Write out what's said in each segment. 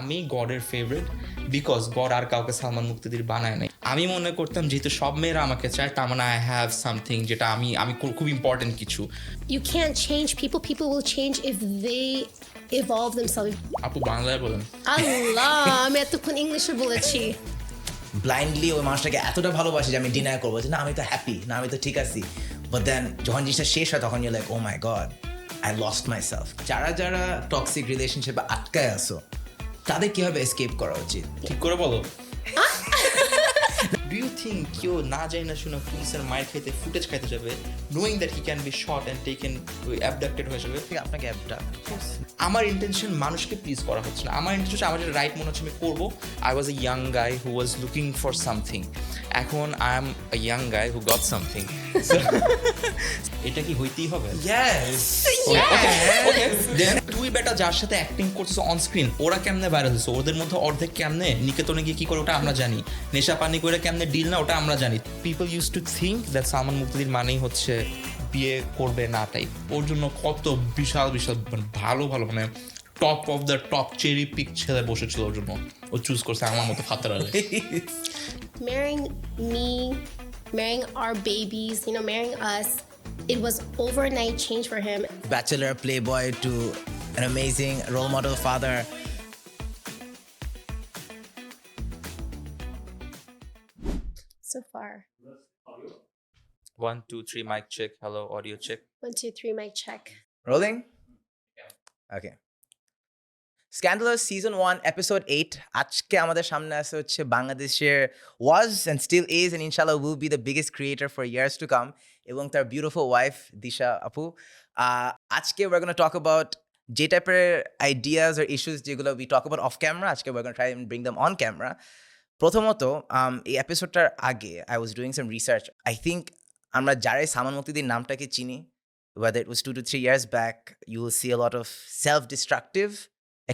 আমি গডের favourite because god আর কাউকে সালমান মুক্তাদির বানায় নাই। আমি মনে করতাম যেহেতু সব মেয়েরা আমাকে চায় তার মানে আই হ্যাভ সামথিং যেটা আমি খুব ইম্পর্টেন্ট কিছু। You can't change people. People will change if they evolve themselves. আপু বাংলায় বলেন। আল্লাহ, আমি এতক্ষণ ইংলিশে বলেছি। ব্লাইন্ডলি ওই মানুষটাকে এতটা ভালোবাসি যে আমি ডিনাই করবো যে না আমি তো হ্যাপি, না আমি তো ঠিক আছি। বাট দেন যখন জিনিসটা শেষ হয় তখন you like oh my god I lost myself. যারা যারা টক্সিক রিলেশনশিপে আটকায় আসো তাদের কীভাবে এসকেপ করা উচিত ঠিক করে বলো। ডু ইউ থিঙ্ক কেউ না জানি না শুনে পুলিশের মায়ের খেতে ফুটেজ খাইতে যাবে knowing that he can be shot and taken অ্যাবডাক্টেড হয়ে যাবে? আপনাকে অ্যাপটা আমার ইন্টেনশন মানুষকে প্লিজ করা হচ্ছে না। আমার ইন্টেনশন আমার যেটা রাইট মনে হচ্ছে আমি করবো। I was a young guy who was looking for something. এখন I am a young guy who got something. এটা কি হইতেই হবে? তুই বেটা যার সাথে অ্যাক্টিং করছিস অন স্ক্রিন ওরা কেমনে ভাইরাল হচ্ছে, ওদের মধ্যে অর্ধেক কেমনে নিকেতনে গিয়ে কি করে ওটা আমরা জানি, নেশা পানি করে কেমনে ডিল না ওটা আমরা জানি। People use to think that Salman Muqtadir মানেই হচ্ছে বিয়ে করবে না টাইপ। ওর জন্য কত বিশাল বিশাল ভালো ভালো মানে top of the top cherry pick ছেলে বসেছিল ওর জন্য। ও চুজ করছে আমার মতো ফাতারা। Marrying me, marrying our babies, marrying us, it was overnight change for him. Bachelor, playboy to an amazing role model father. So far. 1 2 3 mic check. Hello, audio check. 1 2 3 mic check. Rolling? Okay. SCANeDalous Season 1 Episode 8 আজকে আমাদের সামনে আসে হচ্ছে বাংলাদেশের was and still is and inshallah will be the biggest creator for years to come এবং তার beautiful wife Disha আপু। আজকে we're going to talk about যে টাইপের ideas or issues যেগুলো we talk about off camera, আজকে we're going to try and bring them on camera. প্রথমত এই এপিসোডটার আগে I was doing some research. I think আমরা যারাই সালমান মুক্তাদির নামটাকে চিনি, whether it was 2 to 3 years back, you will see a lot of self-destructive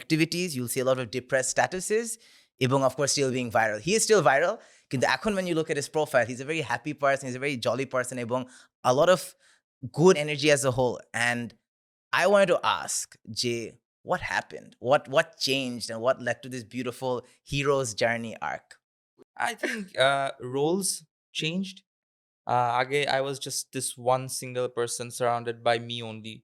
activities, you'll see a lot of depressed statuses, এবং of course still being viral. He is still viral, কিন্তু এখন when you look at his profile, he's a very happy person, he's a very jolly person, এবং a lot of good energy as a whole. And I wanted to ask, Jay, what happened? What changed and what led to this beautiful hero's journey arc? I think roles changed. Age I was just this one single person surrounded by me only.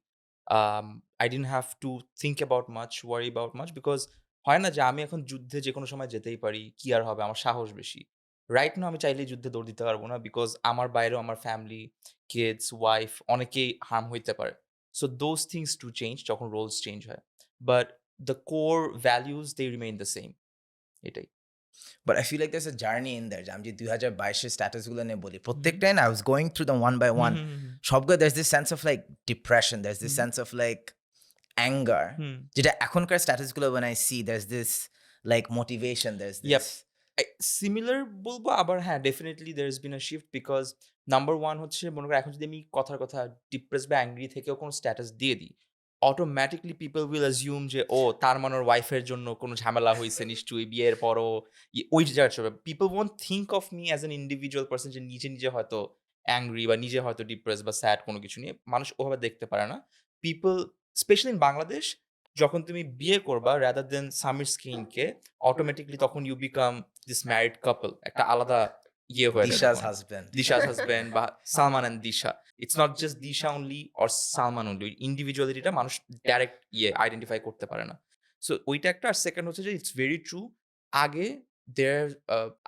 I didn't have to think about much, worry about much, because হয় না যে আমি এখন যুদ্ধে যে কোনো সময় যেতেই পারি, কি আর হবে, আমার সাহস বেশি। রাইট নাও আমি চাইলেই যুদ্ধে দৌড় দিতে পারবো না, বিকজ আমার বাইরেও আমার ফ্যামিলি, কিডস, ওয়াইফ অনেকেই হার্ম হইতে পারে। So those things to change যখন রোলস চেঞ্জ হয়, but the core values they remain the same. এটাই। But I feel like there's a journey in there. আমি যে 2022 স্ট্যাটাসগুলো নিয়ে বলি প্রত্যেকটাই না, I was going through them one by one. সবগুলো there's this sense of like depression, there's this sense of like anger. যেটা এখনকার স্ট্যাটাসগুলো when I see there's this like motivation, there's this. Yep. Similar বলবো, আবার হ্যাঁ definitely there has been a shift, because number one হচ্ছে মনে করো এখন যদি আমি কথার কথা ডিপ্রেস বা অ্যাংরি থেকেও কোনো স্ট্যাটাস দিয়ে দিই, অটোমেটিকলি পিপল উইল অ্যাজিউম যে ও তার মানে ওর ওয়াইফের জন্য কোনো ঝামেলা হয়েছে নিশ্চয়ই, বিয়ের পরও ওই জায়গাটা। People won't think of me as an individual person যে নিজে নিজে হয়তো অ্যাংরি বা নিজে হয়তো ডিপ্রেস বা স্যাড কোনো কিছু নিয়ে, মানুষ ওভাবে দেখতে পারে না। পিপল স্পেশালি ইন বাংলাদেশ, যখন তুমি বিয়ে করবা রাদার দেন SameerScaneকে, অটোমেটিকলি তখন you become this married couple, একটা আলাদা ইয়ে হয়ে Disha's husband. Disha's husband বা Salman and Disha. It's not just Disha only or Salman only, ইন্ডিভিজুয়ালিটিটা মানুষ ডাইরেক্ট আইডেন্টিফাই করতে পারে না। সো ওইটা একটা। আর সেকেন্ড হচ্ছে যে ইটস ভেরি ট্রু, আগে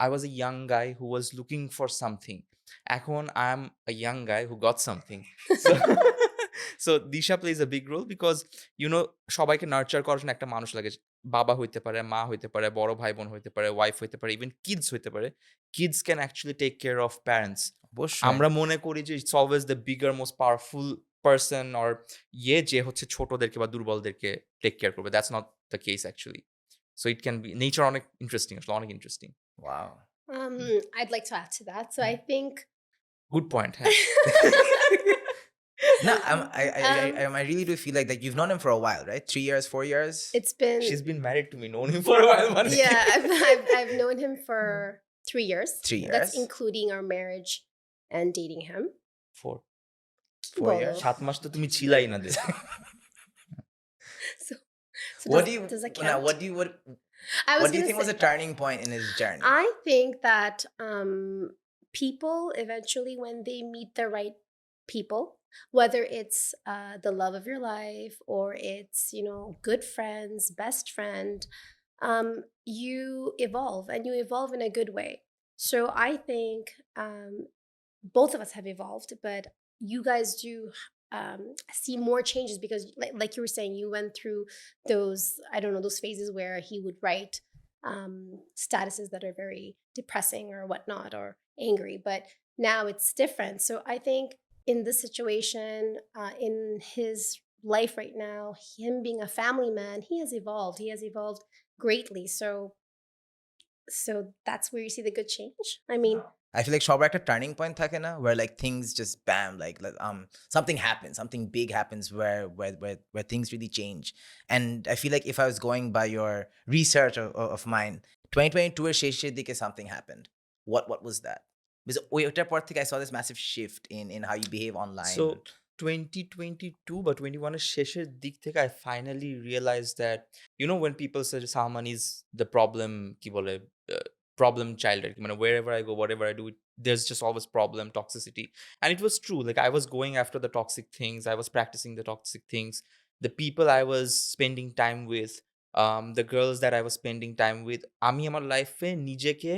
I was a young guy who was looking for something, এখন I am a young guy who got something. So Disha plays a big role, because সবাইকে নার্চার করার জন্য একটা মানুষ লাগে। বাবা হইতে পারে, মা হইতে পারে, বড় ভাই বোন হইতে পারে, ওয়াইফ হইতে পারে, ইভেন কিডস হইতে পারে। Kids can actually take care of parents. আমরা মনে করি যে it's always the bigger most powerful person or যে হচ্ছে ছোটদেরকে বা দুর্বলদেরকে টেক কেয়ার করবে। That's not the case actually. So it can be nature অনেক ইন্টারেস্টিং, আসলে অনেক interesting. Wow. I'd like to add to that. So I think good point. হ্যাঁ No, I really do feel like that you've known him for a while, right? 3 years, 4 years? it's been she's been married to me, known him for a while. yeah, I've known him for 3 years. 3 years. That's including our marriage and dating him. 4 4 years. 7 মাস তো তুমি ছিলাই না দেশে। So What does, do you does that now, count? I was What do you gonna think was say- a turning point in his journey? I think that people eventually, when they meet the right people, whether it's the love of your life or it's, you know, good friends, best friend, you evolve, and you evolve in a good way. So I think both of us have evolved, but you guys do see more changes because, like you were saying, you went through those, I don't know, those phases where he would write statuses that are very depressing or whatnot or angry, but now it's different. So I think in this situation, in his life right now, him being a family man, he has evolved. He has evolved greatly. So that's where you see the good change. I mean, I feel like সবার একটা turning point থাকে না, where like things just bam, like something happens, something big happens where things really change. And I feel like if I was going by your research of mine, 2022 এর শেষের দিকে something happened. What was that? Because ওইটার পর থেকে I saw this massive shift in how you behave online. So 2022 বা 21 এর শেষের দিক থেকে I finally realized that, you know, when people say Salman is the problem, কি বলে, problem child, আর কি, মানে wherever I go, whatever I do, there's just always problem, toxicity. And it was true. Like, I was going after the toxic things. I was practicing the toxic things. The people I was spending time with, the girls that I was spending time with, আমি আমার লাইফে নিজেকে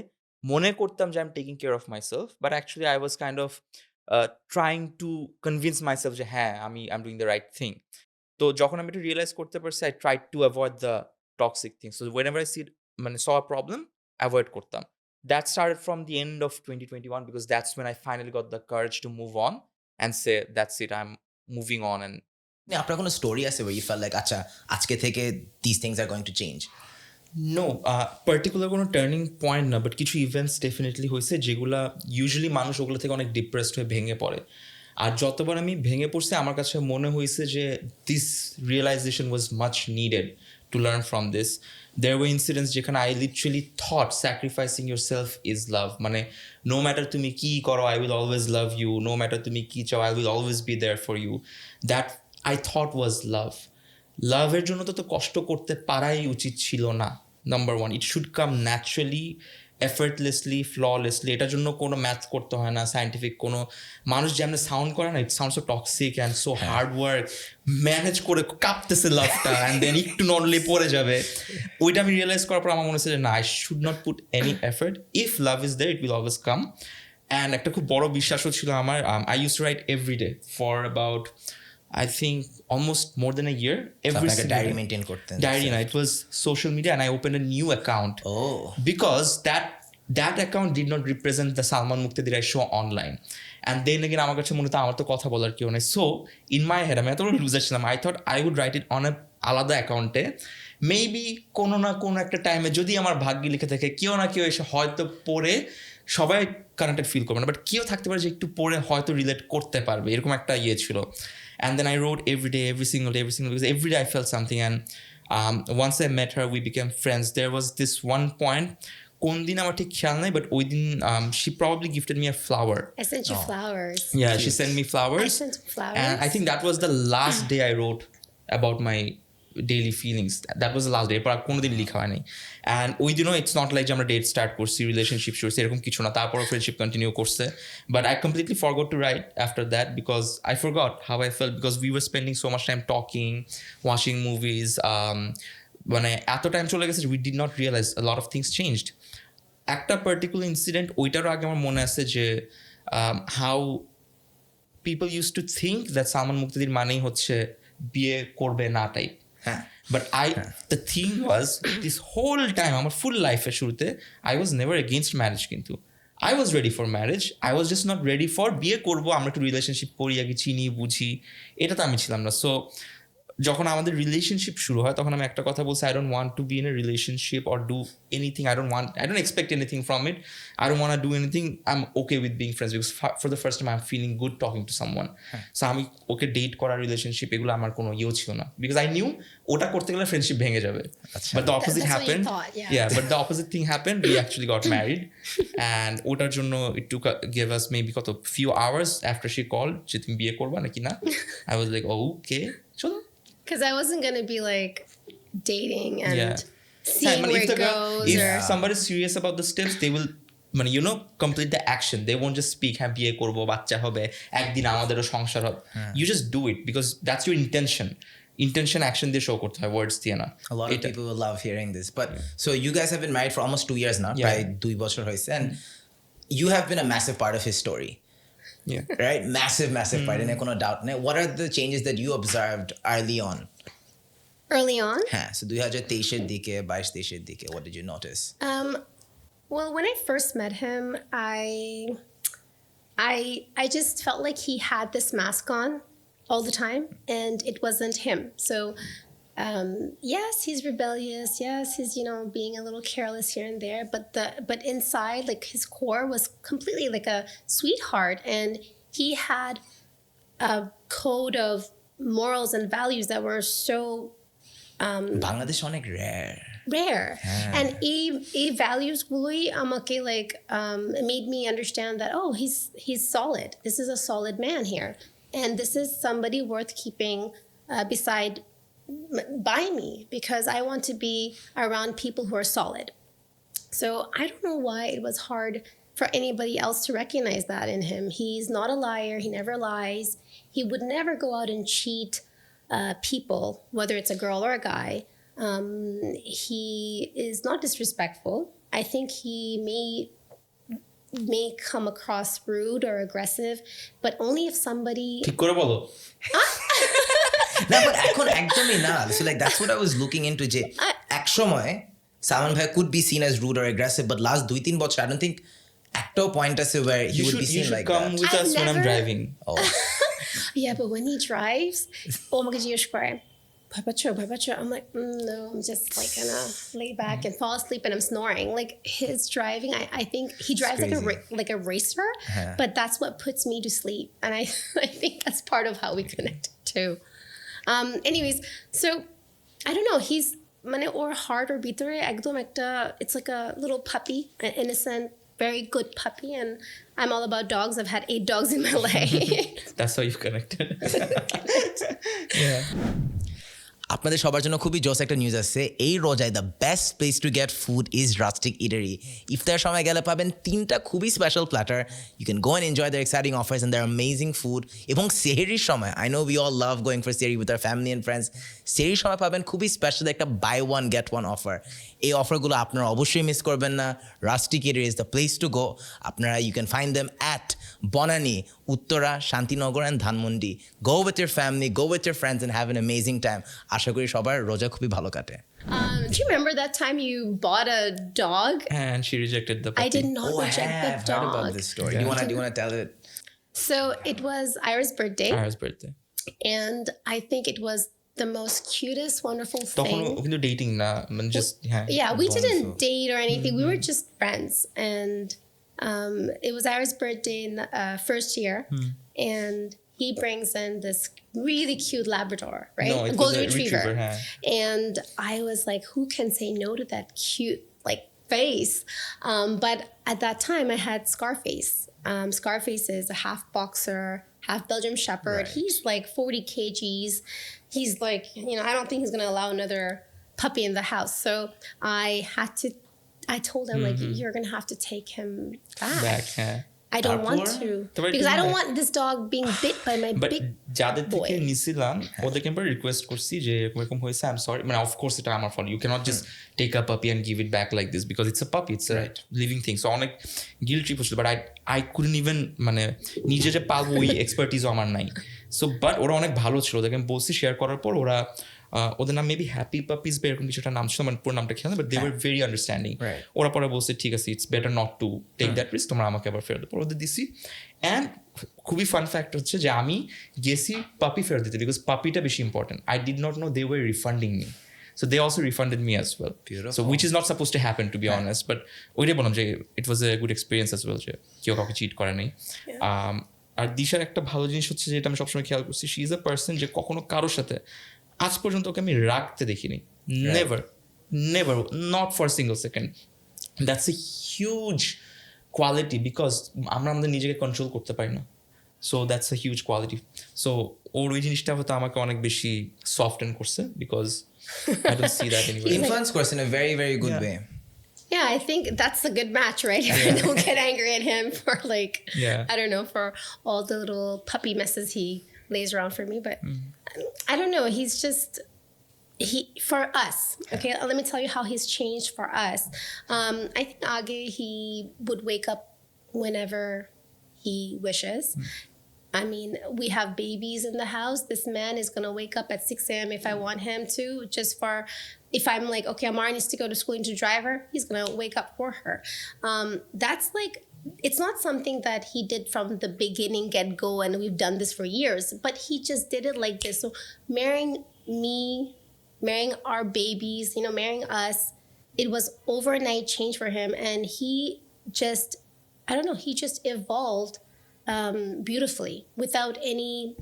মনে করতাম যে I'm taking care of myself, but actually I was kind of trying to convince myself যে হ্যাঁ I'm doing the right thing. তো যখন আমি এটা রিয়েলাইজ করতে পারছি, I tried to avoid the toxic things. So whenever I saw a problem, avoid করতাম. That started from the end of 2021 because that's when I finally got the courage to move on and say, that's it, I'm moving on. And আপনার কোনো story আছে where you felt like আচ্ছা আজকে থেকে these things are going to change? no particular কোনো turning point না, but কিছু events definitely হয়েছে যেগুলা ইউজুয়ালি মানুষ ওগুলো থেকে অনেক ডিপ্রেসড হয়ে ভেঙে পড়ে। আর যতবার আমি ভেঙে পড়ছি আমার কাছে মনে হয়েছে যে this realization was much needed to learn from this. There were incidents যেখানে I literally thought sacrificing your self is love, মানে নো ম্যাটার তুমি কী করো I will always love you, no matter তুমি কী চাও I will always be there for you, that I thought was love. লাভের জন্য তো কষ্ট করতে পারাই উচিত ছিল না। Number one, it should come naturally, effortlessly, flawlessly. এটার জন্য কোনো ম্যাথ করতে হয় না, সায়েন্টিফিক কোনো, মানুষ যেমন সাউন্ড করে না, ইট sound so toxic and so hard work, manage করে কাঁপতেছে লাভটা অ্যান্ড দেন একটু নর্মালি পড়ে যাবে। ওইটা আমি রিয়েলাইজ করার পর আমার মনে হচ্ছে যে না, I should not put any effort, if love is there it will always come. And একটা খুব বড় বিশ্বাসও ছিল আমার, I used to write every day for about I think almost more than a year. Every like a single diary day. maintain করতেন? Diary না, it was social media, and I opened a new account. Oh. Because that account did not represent the Salman Muqtadir I show online. And then again আমার কাছে মনে হতো আমার তো কথা বলার কেউ নেই। So in my head আমি এত লুজার ছিলাম, I thought I would write it on a আলাদা অ্যাকাউন্টে, মেবি কোনো না কোনো একটা টাইমে যদি আমার ভাগ্যে লিখে থাকে কেউ না কেউ এসে হয়তো পড়ে, সবাই কানেক্টেড ফিল করবে না, বাট কেউ থাকতে পারে যে একটু পড়ে হয়তো রিলেট করতে পারবে, এরকম একটা ইয়ে ছিল। And then I wrote every day, every single day, because every day I felt something. And once I met her, we became friends. There was this one point, কোন দিন আমার ঠিক খেয়াল নাই, but ওই দিন she probably gifted me a flower. I sent you flowers. Yeah, she sent me flowers. I sent flowers. And I think that was the last day I wrote about my daily feelings. That was the last day. এরপর কোনোদিন লিখা হয়নি। And ওই দিনও it's not like যে আমরা date start করছি, relationship শুরু, এরকম কিছু না, তারপরও ফ্রেন্ডশিপ কন্টিনিউ করছে। But I completely forgot to write after that because I forgot how I felt, because we were spending so much time talking, watching movies, মানে এত টাইম চলে গেছে we did not realize a lot of things changed. একটা particular incident, ওইটারও আগে আমার মনে আছে যে how people use to think that Salman Muqtadir মানেই হচ্ছে বিয়ে করবে না type. But the thing was, this whole time, আমার full life এর শুরুতে, I was never against marriage কিন্তু। I was ready for marriage, I was just not ready for বিয়ে করবো, আমরা একটু রিলেশনশিপ করি, আগে চিনি বুঝি, এটা তো আমি ছিলাম না। সো যখন আমাদের রিলেশনশিপ শুরু হয় তখন আমি একটা কথা বলছি, I don't want to be in a relationship or do anything, I don't expect anything from it, I don't want to do anything, I'm okay with being friends because for the first time I'm feeling good talking to someone. So আমি ওকে date করার relationship এগুলো আমার কোনো ইয়েও ছিল না, because I knew ওটা করতে গেলে ফ্রেন্ডশিপ ভেঙে যাবে। But the opposite That's happened. what you thought, yeah. But the opposite thing happened, we actually got married and ওটার জন্য it took gave us maybe কত few hours after she called যে তুমি বিয়ে করবা নাকি না। I was like, okay, চলো। Because I wasn't going to be like dating and seeing মানে where if it the girl, goes if or somebody's serious about the steps, they will মানে complete the action. They won't just speak হ্যাঁ বিয়ে করবো বাচ্চা হবে একদিন আমাদেরও সংসার হবে. You just do it because that's your intention action দিয়ে show করতে হয় words দিয়ে না. A lot of people will love hearing this. But so you guys have been married for almost 2 years now, Yeah. প্রায় 2 বছর হয়েছে, and you have been a massive part of his story. Yeah. Right? Massive part. And কোনো doubt নেই. What are the changes that you observed early on? early on. হ্যাঁ, so 2023 দিকে 22-23 দিকে, what did you notice? Well, when I first met him, I just felt like he had this mask on all the time, and it wasn't him. So, yes, he's rebellious. Yes, he's being a little careless here and there. But inside, like his core was completely like a sweetheart, and he had a code of morals and values that were so Bangladesh অনেক rare. And a values গুলোই আমাকে like made me understand that he's solid. This is a solid man here, and this is somebody worth keeping by me because I want to be around people who are solid. So I don't know why it was hard for anybody else to recognize that in him. He's not a liar. He never lies. He would never go out and cheat people, whether it's a girl or a guy. He is not disrespectful. I think he may come across rude or aggressive, but only if somebody ঠিক করে বলো. না, but এখন একদমই না. So like that's what I was looking into যে এক সময় Salman bhai could be seen as rude or aggressive, but last 2-3 বছর I don't think একটাও point আছে where he would be You seen should like come that. with I've us when I'm never- driving. Oh. Yeah, but when he drives, I'm like, no, I'm just like gonna lay back and fall asleep and I'm snoring. Like his driving, I think he drives like a racer, but that's what puts me to sleep. And I think that's part of how we connected too. Anyways, so I don't know, he's or heart or bitore ekdom ekta, it's like a little puppy, an innocent, very good puppy, and I'm all about dogs. I've had 8 dogs in my life. That's how you connected. Yeah. আপনাদের সবার জন্য খুবই জোস একটা news আছে এই রোজায় the best place to get food is rustic eatery ইফতার সময় গেলে পাবেন 3টা খুবই special platter you can go and enjoy their exciting offers and their amazing food এবং সেহরির সময় I know we all love going for সেহরি with our family and friends সেহরির সময় পাবেন খুবই স্পেশাল একটা buy one get one offer এই অফারগুলো আপনারা অবশ্যই মিস করবেন না rustic eatery is the place to go আপনারা you can find them at Banani Uttara Shantinagar and Dhanmondi go with your family go with your friends and have an amazing time আশা করি সবার রোজা খুবই ভালো কাটে Do you remember that time you bought a dog? And she rejected the puppy. I did not reject the I've heard about dog. this story. Yeah. Do you want to tell it? So it was Ira's birthday, Ira's birthday. and I think it was the most cutest, wonderful তখনও thing. কিন্তু dating না মানে just হ্যাঁ Yeah, we wonderful. didn't date or anything. We were just friends, and it was Ira's birthday in the first year, and he brings in this really cute Labrador, right? No, it a was golden a retriever. retriever, huh? And I was like, who can say no to that cute like face? But at that time, I had Scarface. Scarface is a half boxer, half Belgian Shepherd. Right. He's like 40 kgs. He's like, I don't think he's going to allow another puppy in the house. So I told him, like, you're going to have to take him Back, হ্যাঁ I don't want তারপর? to. তারপর Because I তুমি don't want this dog being bit by my but big যাদের boy. থেকে নিছিলাম ওদেরকে আমরা request করছি যে এরকম হয়েছে আই এম সরি মানে অফকোর্স এটা আমার fault you can't just take a puppy and give it back like this because it's a puppy it's a living thing so অনেক গিল্ট ট্রিপ হচ্ছিল বাট আই কুডন্ট ইভেন মানে নিজে যে পালবো ওই এক্সপার্টিসও আমার নাই সো বাট ওরা অনেক ভালো ছিল ওদেরকে আমি বলছি শেয়ার করার পর ওরা ওদের নাম মেবি হ্যাপি পাপিস বা এরকম কিছু একটা নাম ছিল মানে পুরো নামটা খেয়াল but they were very understanding ওরা পরে বলছে ঠিক আছে it's better not to take that risk তোমরা আমাকে আবার ফেরত পর ওদের দিছি অ্যান্ড খুবই ফান ফ্যাক্ট হচ্ছে যে আমি গেছি পাপি ফেরত দিতে বিকজ পাপিটা বেশি important I did not know they were refunding me So they also refunded me as well. Beautiful. So which is not supposed to happen, to be honest. But ওইটাই বললাম যে it was a good experience as well যে কেউ কাউকে cheat করে নাই আর দিশার একটা ভালো জিনিস হচ্ছে যেটা আমি সবসময় খেয়াল করছি শি ইজ আ পার্সন যে কখনো কারোর সাথে আজ পর্যন্ত ওকে আমি রাখতে দেখিনি never not for single second that's a huge quality because আমরা আমাদের নিজেকে কন্ট্রোল করতে পারি না so that's a huge quality so ওর ওই জিনিসটা হয়তো আমাকে অনেক বেশি সফটেন করছে because I don't see that anywhere. Influence course in a very, very good Yeah. way. Yeah, I think that's a good match, right? Don't get angry at him for like, Yeah. I don't know, for all the little puppy messes he lays around for me. But I don't know. He's just, for us, okay, let me tell you how he's changed for us. I think Age, he would wake up whenever he wishes. I mean, we have babies in the house. This man is going to wake up at 6 a.m. if I want him to, just for, if I'm like, okay, Amara needs to go to school and to drive her, he's going to wake up for her. That's like, it's not something that he did from the beginning, get go, and we've done this for years, but he just did it like this. So marrying me, marrying our babies, you know, marrying us, it was overnight change for him. And he just, I don't know, he just evolved beautifully without any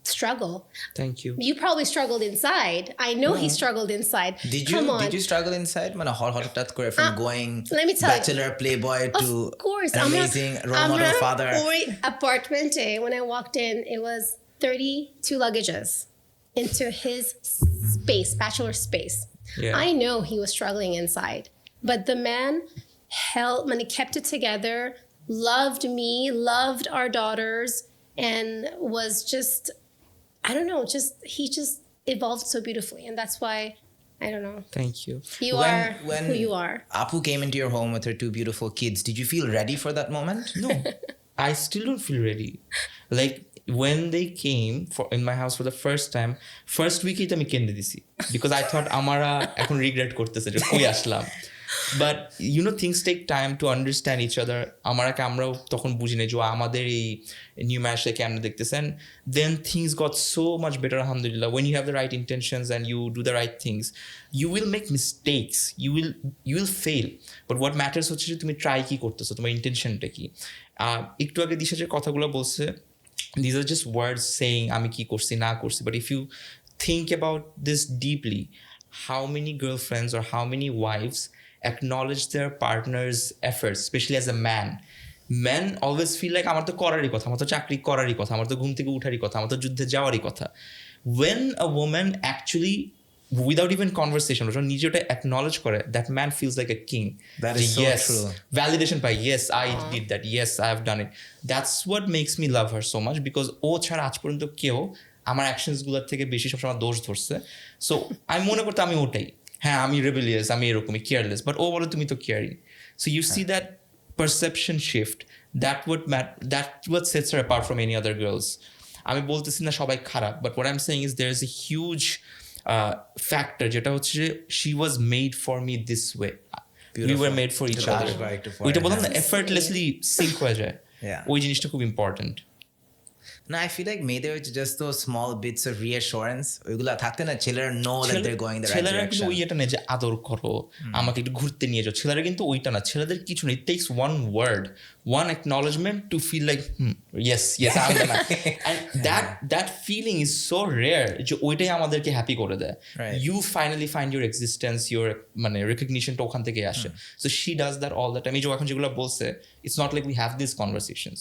struggle. Thank you. You probably struggled inside. I know he struggled inside. Come on. Did you struggle inside? মানে হঠাৎ করে from going let me tell you. bachelor playboy to Of course, an amazing role model father. Apartment A, when I walked in, it was 32 luggages into his space, bachelor space. Yeah. I know he was struggling inside, but the man kept it together, loved me, loved our daughters, and was just, I don't know, he just evolved so beautifully. And that's why, I don't know, Thank you. you are who you are. Apu came into your home with her 2 beautiful kids. Did you feel ready for that moment? No, I still don't feel ready. Like when they came in my house for the first time, first week আমি কেন্দে দিছি because I thought Amara এখন regret করতেছে যে কই আসলাম. But you know, things take time to understand each other. আমারাকে আমরাও তখন বুঝি না যে আমাদের এই নিউ ম্যাচে কেমন দেখতেছে, and then things got so much better, alhamdulillah. When you have the right intentions and you do the right things, you will make mistakes, you will fail, but what matters হচ্ছে যে তুমি try কি করতেছো, তোমার ইন্টেনশনটা কি. একটু আগে দিশা যে কথাগুলো বলছে, these are just words saying আমি কি করছি না করছি, but if you think about this deeply, how many girlfriends or how many wives acknowledge their partner's efforts, especially as a man. Men always feel like আমার তো করারই কথা, আমার তো চাকরি করারই কথা, আমার তো ঘুম থেকে উঠারই কথা, আমার তো যুদ্ধে যাওয়ারই কথা. When a woman actually, without even conversation, যখন নিজে ওটা acknowledge করে, that man feels like a king. That is so yes, true. Validation by yes, I did that, yes, I have done it. That's what makes me love her so much, because ও ছাড়া আজ পর্যন্ত কেউ আমার অ্যাকশনসগুলোর থেকে বেশি সবসময় দোষ ধরছে. সো আমি মনে করতে আমি ওটাই, হ্যাঁ আমি রেবেলিয়াস, আমি এরকমই কেয়ারলেস, বাট ও বলে তুমি তো caring. So you see that perception shift, that what sets her apart from any other girls. আমি বলতেছি না সবাই খারাপ, but what I'm saying is there is a huge factor যেটা হচ্ছে যে she was made for me this way. We were made for each other. ওইটা বললাম না, effortlessly sync হয়ে যায়. ওই জিনিসটা খুব important. No, I feel like maybe it's just those small bits of reassurance. ওইগুলা থাকতে না, ছেলেরা know that they're going the right ছেলেরা কিন্তু direction. ওই এটা নেই যে আদর করো, আমাকে একটু ঘুরতে নিয়ে যাও, ছেলেরা কিন্তু ওইটা না. ছেলেদের কিছু নেই, it takes one word, one acknowledgement to feel like yes I'm the man. And that feeling is so rare যে ওইটাই আমাদেরকে হ্যাপি করে দেয়. You finally find your existence, your মানে recognitionটা ওখান থেকে আসে. So she does that all the time. এই যে এখন যেগুলো বলছে, it's not like we have these conversations.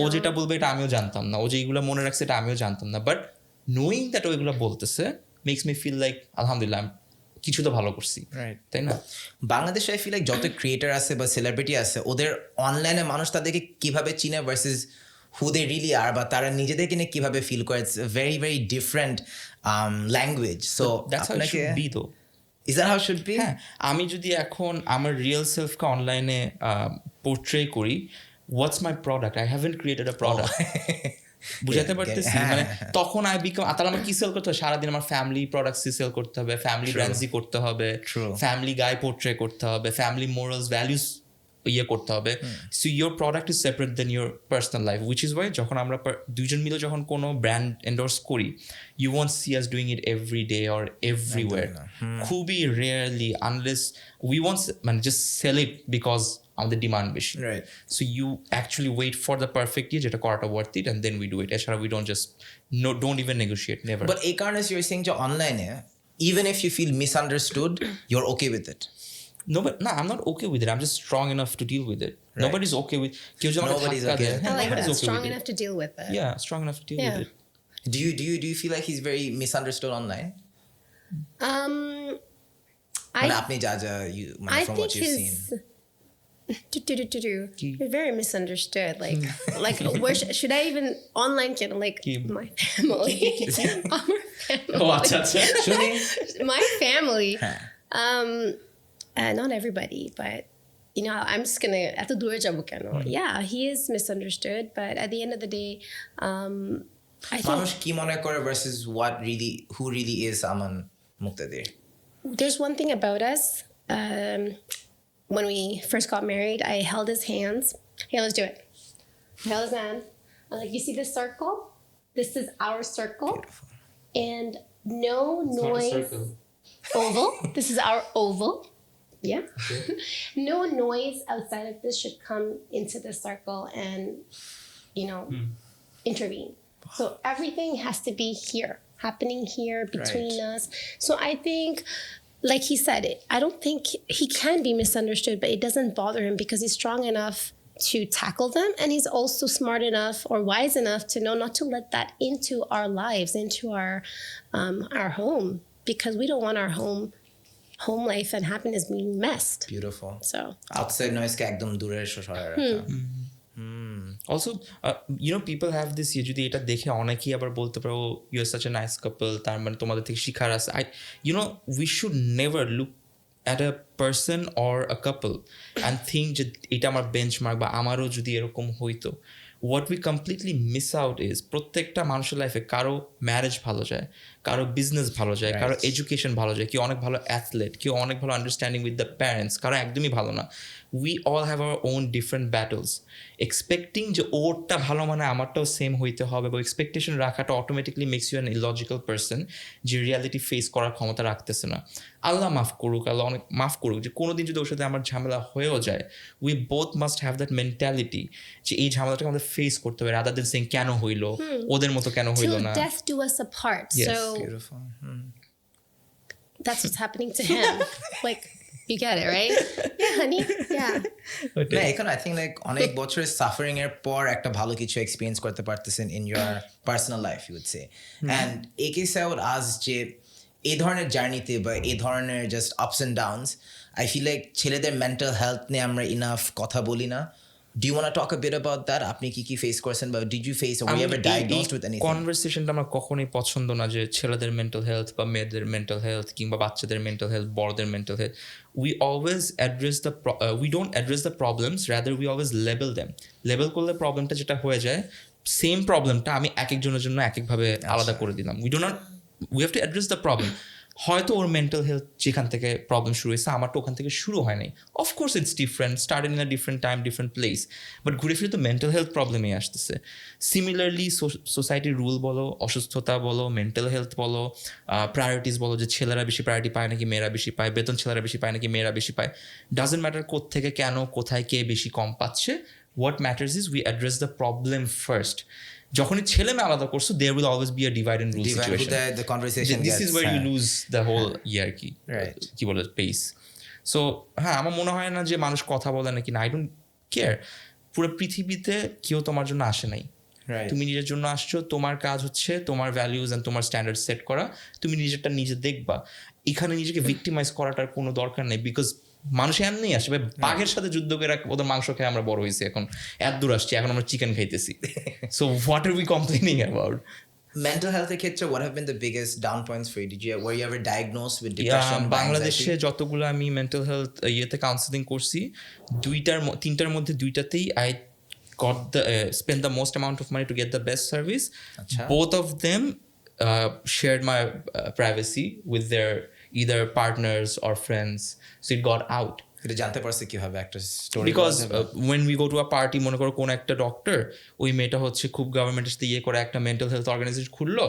ও যেটা বলবে এটা আমিও জানতাম না, ও যেগুলো মনে রাখছে এটা আমিও জানতাম না, বাট knowing that ও এগুলো বলতেছে makes me feel like আলহামদুলিল্লাহ কিছু তো ভালো করছি, তাই না? বাংলাদেশে আই ফিল লাইক যত ক্রিয়েটার আছে বা সেলিব্রিটি আছে, ওদের অনলাইনে মানুষ তাদেরকে কিভাবে চিনে ভার্সেস হু দে রিয়েলি আর, বা তারা নিজেদেরকে নিয়ে কিভাবে ফিল করে, it's very very different language. So that's how it should be though. Is that how should be? হ্যাঁ, আমি যদি এখন আমার রিয়েল সেলফকে অনলাইনে পোর্ট্রে করি, what's my product? I haven't created a product. বুঝাতে পারতেছি? মানে তখন আই বিকাম, তাহলে আমার কি সেল করতে হবে? সারাদিন আমার ফ্যামিলি প্রোডাক্টসই সেল করতে হবে, ফ্যামিলি ব্র্যান্ডসই করতে হবে, ফ্যামিলি গাই পোর্ট্রে করতে হবে, ফ্যামিলি মোরালস ভ্যালুস ইয়ে করতে হবে. So your product is separate than your personal life, which is why যখন আমরা দুইজন মিলে যখন কোনো ব্র্যান্ড এন্ডোর্স করি, you won't see us doing it every day or everywhere. খুবই রেয়ারলি, আনলেস উই ওয়ান্ট মানে জাস্ট সেল ইট বিকজ আমাদের ডিমান্ড বেশি. So you actually wait for the perfect ইয়ে যেটা করাটা worth it, and then we do it. এছাড়া we don't just don't even negotiate, never. But এই কারণে you are saying যে অনলাইনে even if you feel misunderstood, you're okay with it. No, but no, I'm not okay with it. I'm just strong enough to deal with it. Nobody's okay with. Nobody's okay. Nobody's okay strong with enough it. to deal with it. Yeah, strong enough to deal with it. Do you feel like he's very misunderstood online? Um, I মানে আপনি যা যা I from think what you've seen. You're very misunderstood. Like where should I even online channel? Like my family, our ও আচ্ছা আচ্ছা শুনি my family. হ্যাঁ Not everybody, but you know, I'm just gonna at the door jabo keno. Yeah, he is misunderstood, but at the end of the day, I think মানুষ কি মনে করে versus who really is Salman Muqtadir. there's one thing about us. When we first got married, I held his hands. Hey, let's do it. I held his hand. I'm like, you see this circle? This is our circle. Beautiful. And no noise. Oval. This is our oval. Yeah. No noise outside of this should come into the circle and, you know, intervene. So everything has to be here, happening here between us. So I think, like he said, I don't think he can be misunderstood, but it doesn't bother him because he's strong enough to tackle them, and he's also smart enough or wise enough to know not to let that into our lives, into our home, because we don't want our home life and happiness being messed. Beautiful. So outside noise কে একদম দূরে সরায় রাখা also people have this যদি এটা দেখে অনেকেই আবার বলতে পারো you are such a nice couple, তার মানে তোমাদের থেকে শিখার আছে। We should never look at a person or a couple and think যে এটা আমার বেঞ্চমার্ক বা আমারও যদি এরকম হইতো। What we completely miss out is প্রত্যেকটা মানুষের লাইফে কারো ম্যারেজ ভালো যায়, কারো বিজনেস ভালো যায়, কারো এডুকেশন ভালো যায়, কেউ অনেক ভালো অ্যাথলেট, কেউ অনেক ভালো আন্ডারস্ট্যান্ডিং উইথ দ্য প্যারেন্টস, কারো একদমই ভালো না। We all have our own different battles. Expecting যে ওরটা ভালো মানে আমারটাও সেম হইতে হবে বা এক্সপেকটেশন রাখাটা automatically makes you an illogical person যে রিয়ালিটি ফেস করার ক্ষমতা রাখতেছে না। আল্লাহ মাফ করুক, আল্লাহ অনেক মাফ করুক যে কোনোদিন যদি ওর সাথে আমার ঝামেলা হয়েও যায়, we both must have that mentality যে এই ঝামেলাটাকে আমাদের ফেস করতে হবে, রাদার দেন সেইং কেন হইলো, ওদের মতো কেন হইলো till না। death do us apart. Yes. So beautiful that's what's happening to him. Like, you get it, right? Yeah, honey. Yeah. না এখন আই থিঙ্ক লাইক অনেক বছরের সাফারিং এর পর একটা ভালো কিছু এক্সপিরিয়েন্স করতে পারতেছেন in your personal life you would say and এই কেসে আই উড আস্ক যে এই ধরনের জার্নিতে বা এই ধরনের just ups and downs I feel like ছেলেদের মেন্টাল হেলথ নিয়ে আমরা ইনাফ কথা বলি না। Do you want to talk a bit about that? আপনি কি ফেস করেছেন বা did you face or were you ever diagnosed with anything? কনভারসেশনটা আমার কখনোই পছন্দ না যে ছেলেদের মেন্টাল হেলথ বা মেয়েদের মেন্টাল হেলথ কিংবা বাচ্চাদের মেন্টাল হেলথ, বড়দের mental health. We always address we don't address the problems, rather we always label them. Label করলে প্রবলেমটা যেটা হয়ে যায়, সেম প্রবলেমটা আমি এক একজনের জন্য এক একভাবে আলাদা করে দিলাম। We have to address the problem. হয়তো ওর মেন্টাল হেলথ যেখান থেকে প্রবলেম শুরু হয়েছে আমারটা ওখান থেকে শুরু হয় নাই। Of course it's different, started in a different time, different place, but ঘুরে ফিরে তো মেন্টাল হেলথ প্রবলেমই আসতেছে। সিমিলারলি সোসাইটির রুল বলো, অসুস্থতা বলো, মেন্টাল হেলথ বলো, প্রায়োরিটিস বলো, যে ছেলেরা বেশি প্রায়োরিটি পায় নাকি মেয়েরা বেশি পায়, বেতন ছেলেরা বেশি পায় নাকি মেয়েরা বেশি পায়, ডাজন্ট ম্যাটার কোত্থেকে কেন কোথায় কে বেশি কম পাচ্ছে। What matters is we address the problem first. যখনই ছেলে মেয়ে আলাদা করছো, there will always be a divide and rule situation. The conversation This is where you lose the whole ইয়ার্কি, Right. কি বলে, পেস। সো হ্যাঁ, আমার মনে হয় না যে মানুষ কথা বলে নাকি না, আই ডোন্ট কেয়ার। পুরো পৃথিবীতে কেউ তোমার জন্য আসে নাই, তুমি নিজের জন্য আসছো। তোমার কাজ হচ্ছে তোমার ভ্যালিউজ অ্যান্ড তোমার স্ট্যান্ডার্ড সেট করা। তুমি নিজেরটা নিজে দেখবা, এখানে নিজেকে ভিক্টিমাইজ করাটার কোনো দরকার নেই। বিকজ মানুষ এমনি আসবে, বাঘের সাথে যুদ্ধ করে ওদের মাংস খেয়ে আমরা বড় হয়েছি, এখন এত দূর আসছি, এখন আমরা চিকেন খাইতেছি। So what are we complaining about? Mental health ক্ষেত্রে what have been the biggest down points for you? Were you ever diagnosed with depression? বাংলাদেশে যতগুলো আমি মেন্টাল হেলথ কাউন্সিলিং করছি, তিনটার মধ্যে দুইটাতেই I got spent the most amount of money to get the best service. Both of them shared my privacy with their either partners or friends, so it got out. এটা জানতে পারছে কিভাবে একটা story? Because when we go to a party, মনে করো কোন একটা doctor, ওই মেয়েটা হচ্ছে খুব গভর্নমেন্টের সাথে করে একটা মেন্টাল হেলথ অর্গানাইজেশন খুললো,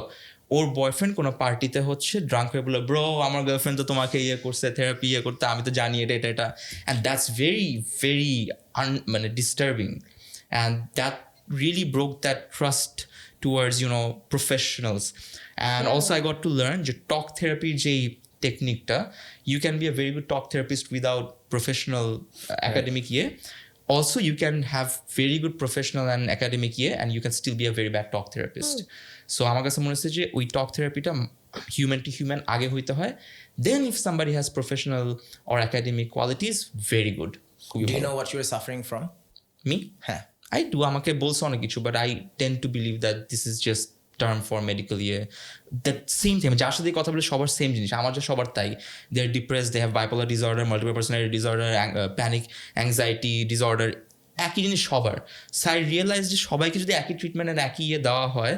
ওর বয়ফ্রেন্ড কোনো পার্টিতে হচ্ছে ড্রাঙ্ক হয়ে বলে, ব্রো আমার গার্লফ্রেন্ড তো তোমাকে করছে, থেরাপি করতে, আমি তো জানি এটা অ্যান্ড দ্যাটস ভেরি ভেরি মানে disturbing, and that really broke that trust towards professionals. And also I got to learn যে টক থেরাপির যেই টেকনিকটা, you can be a very good talk therapist without professional academic also you can have very good professional and academic and you can still be a very bad talk therapist. So আমার কাছে মনে হচ্ছে যে ওই talk therapyটা human to human আগে হইতে হয়, then if somebody has professional or academic qualities, very good. Do you know what you were suffering from? Me? হ্যাঁ I do. আমাকে বলছে অনেক কিছু, but I tend to believe that this is just term for medical that same thing. যার সাথে কথা বলে সবার সেম জিনিস, আমার যে সবার তাই, they are depressed, they have bipolar disorder, multiple personality disorder, panic anxiety disorder, একই জিনিস সবার। সো আই রিয়েলাইজ যে সবাইকে যদি একই ট্রিটমেন্ট আর একই দেওয়া হয়,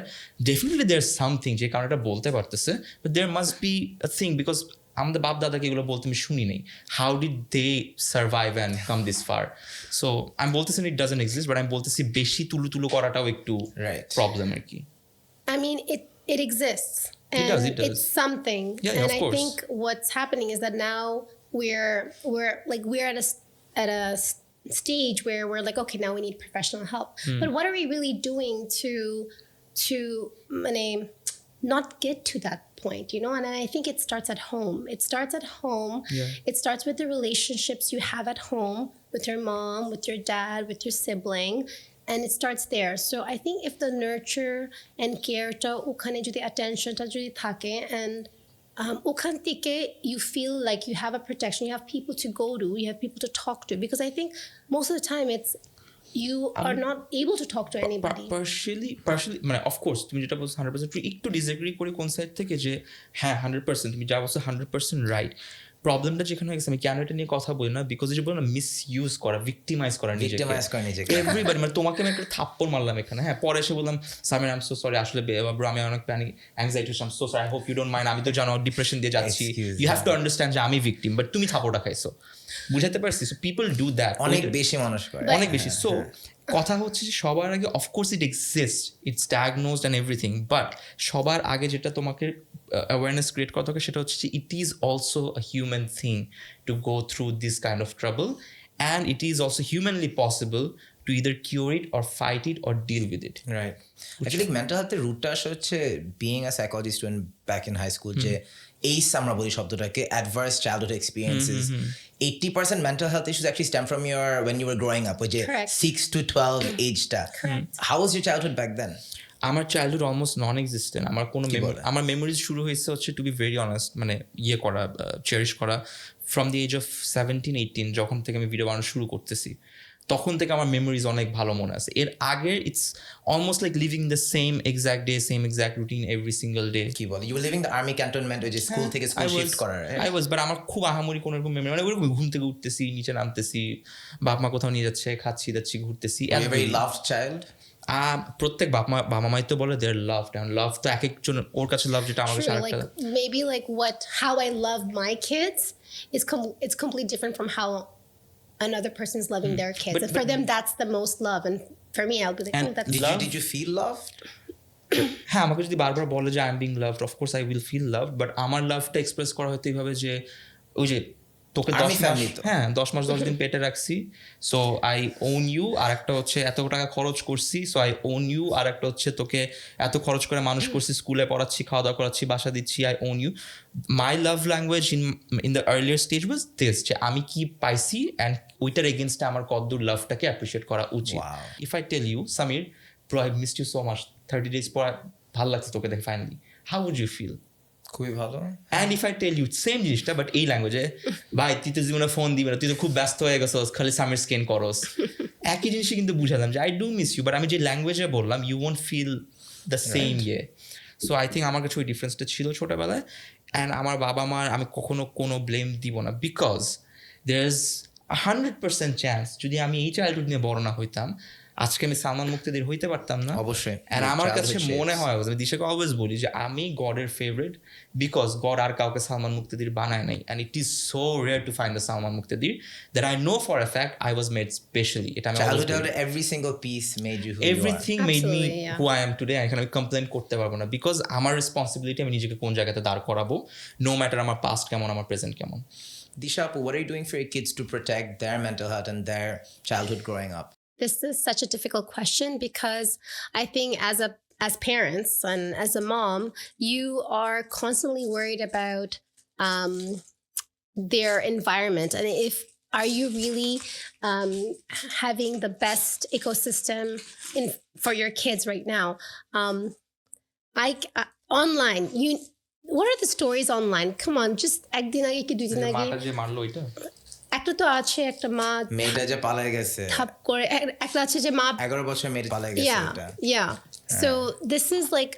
ডেফিনেটলি দেয়ার সামথিং যে কারণে এটা বলতে পারতেছে, but there must be a thing, because আমাদের বাপ দাদাকে এগুলো বলতে আমি শুনি নেই। How did they survive and come this far? So আমি বলতেছি ইট ডাজন্ট এক্সিস্ট, বাট আমি বলতেছি বেশি তুলু করাটাও একটু প্রবলেম আর কি। I mean, it exists. It And does. it's something. Yeah, and of I course. think what's happening is that now we're at a stage where we're like, okay, now we need professional help. But what are we really doing to not get to that point, you know? And I think it starts at home. It starts at home. Yeah. It starts with the relationships you have at home with your mom, with your dad, with your sibling. And it starts there. So I think if the nurture and care ta okhane jodi attention ta jodi thake, and okhan theke you feel like you have a protection, you have people to go to, you have people to talk to, because I think most of the time it's you are not able to talk to anybody. Partially মানে of course তুমি যেটা বলছো 100% true, একটু disagree করি কোন side থেকে যে হ্যাঁ 100% তুমি যা বলছো 100% রাইট। প্রবলেমটা যেখানে হয়ে গেছে, আমি কেন এটা নিয়ে কথা বলি না, বিকজ যে বলো না মিস ইউজ করা, ভিক্টিমাইজ করা নিজেকে, এভরিবডি, মানে তোমাকে আমি একটা থাপ্পড় মারলাম এখানে, হ্যাঁ পরে এসে বললাম Samir I am so sorry, আসলে ব্রো আমি অনেক panic anxiety, I am so sorry, I hope you don't mind, আমি তো জানো ডিপ্রেশন দিয়ে যাচ্ছি, ইউ হ্যাভ টু আন্ডারস্ট্যান্ড যে আমি ভিক্টিম, বাট তুমি থাপ্পড়টা খাইছো, বুঝাতে পারছি? সো পিপল ডু দ্যাট, অনেক বেশি মানুষ করে, অনেক বেশি। সো কথা হচ্ছে যে সবার আগে of course it exist, it's ডায়াগনোজড and everything, but সবার আগে যেটা তোমাকে অ্যাওয়ারনেস ক্রিয়েট করতে হবে সেটা হচ্ছে যে it is also a human thing to go through this kind of trouble, and it is also humanly possible to either cure it or fight it or deal with it. Right. Actually, mental health root হচ্ছে being a psychology student back in high school, যে ACE আমরা বলি শব্দটাকে, adverse childhood experiences. 80% mental health issues actually stem from your when you were growing up, which is 6 to 12 age-টা. How was your childhood back then? আমার childhood almost নন existent. আমার কোনো আমার memories শুরু হয়েছে হচ্ছে, টু বি ভেরি অনেস্ট, মানে করা, cherish করা ফ্রম দি এজ অফ 17-18, যখন থেকে আমি ভিডিও বানানো শুরু করতেছি, তখন থেকে আমার মেমোরিজ অনেক ভালো মনে আছে। এর আগে it's almost like living the same exact day, same exact routine every single day. কি বলে, you were living the army cantonment, ওই যে স্কুল থেকে স্কুল শিফট করার। আই ওয়াজ, বাট আমার খুব আহামরি কোনো রকম মেমোরি, মানে ওরকম ঘুম থেকে উঠতেছি, নিচে নামতেছি, বাপ মা কোথাও নিয়ে যাচ্ছে, খাচ্ছি দাচ্ছি, ঘুরতেছি। Very loved child. প্রত্যেক বাবা মাই তো বলে দেয়ার লাভ, অ্যান্ড লাভ তো এক একজন ওর কাছে লাভ, যেটা আমার কাছে আরেকটা। Maybe like how I love my kids is it's completely different from how another person's loving their kids. And for them, that's the most love. And for me, I'll be like, oh, that's love. Did you feel loved? হ্যাঁ, আমাকে যদি বারবার বলে যে I am being loved, of course I will feel love, but আমার লাভটা express করা হয়তো এইভাবে যে ওই যে তোকে 10 মাস 10 দিন পেটে রাখছি, সো আই ওন ইউ, আর একটা হচ্ছে এত টাকা খরচ করছি, সো আই ওন ইউ, আর একটা হচ্ছে তোকে এত খরচ করে মানুষ করছি, স্কুলে পড়াচ্ছি, খাওয়া দাওয়া করাচ্ছি, বাসা দিচ্ছি, I own you. My love language in the earlier stage was this, যে আমি কি পাইছি অ্যান্ড ওইটার এগেনস্টে আমার কতদূর লাভটাকে অ্যাপ্রিসিয়েট করা উচিত। If I tell you Samir, bro I missed you so much, 30 days পর ভালো লাগছে তোকে দেখে finally, how would you feel? খুবই ভালো। And if I tell you same জিনিসটা বাট এই ল্যাঙ্গুয়েজে, ভাই তুই তো জীবনে ফোন দিবি না, তুই তো খুব ব্যস্ত হয়ে গেছস, খালি SameerScane করস, একই জিনিসই কিন্তু বুঝালাম যে I do miss you, but আমি যে ল্যাঙ্গুয়েজে বললাম you won't feel the same ইয়ে। সো আই থিঙ্ক আমার কাছে ওই ডিফারেন্সটা ছিল ছোটোবেলায়। অ্যান্ড আমার বাবা মার আমি কখনো কোনো ব্লেম দিব না, বিকজ দের ইজ 100% চান্স যদি আমি এই চাইল্ডহুড নিয়ে বড় না হইতাম, আজকে আমি সালমান মুক্তাদির হইতে পারতাম না। অবশ্যই। অ্যান্ড আমার কাছে মনে হয়, আমি দিশাকে অলওয়েজ বলি যে আমি গডের ফেভারিট, বিকজ গড আর কাউকে সালমান মুক্তাদির বানায় নাই, and it is so rare to find the Salman Muktadir that I know for a fact I was made specially. এটা আমি every single piece made you, everything made me who I am today. এখানে আমি complain করতে পারবো না, because আমার responsibility আমি নিজেকে কোন জায়গাতে দাঁড় করাবো, নো ম্যাটার আমার পাস্ট কেমন, আমার প্রেজেন্ট কেমন। Disha, what are you doing for your kids to protect their mental health and their childhood growing up? This is such a difficult question, because I think as parents and as a mom, you are constantly worried about their environment. And if are you really having the best ecosystem for your kids right now? Online, what are the stories online? Come on, just একদিন আগে কি দুই দিন আগে মাটা যে মারলো ওইটা একটা তো আছে, একটা মা মেয়েটা যে পালায় গেছে থাপ করে, একটা আছে যে মা 11 বছর মেয়ে পালায় গেছে এটা yeah. So this is like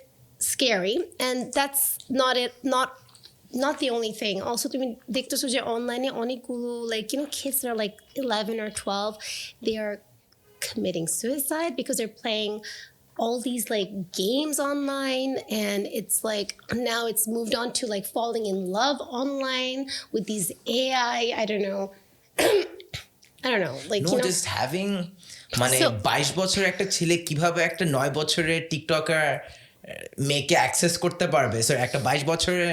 scary, and that's not the only thing. Also, তুমি দেখতেছো যে অনলাইনে অনেকগুলো like kids that are like 11 or 12, they are committing suicide because they're playing all these like games online, and it's like now it's moved on to like falling in love online with these AI. I don't know. Like no, just having মানে 22 বছরের একটা ছেলে কিভাবে একটা 9 বছরের TikToker মেয়েকে access করতে পারবে, সো একটা 22 বছরের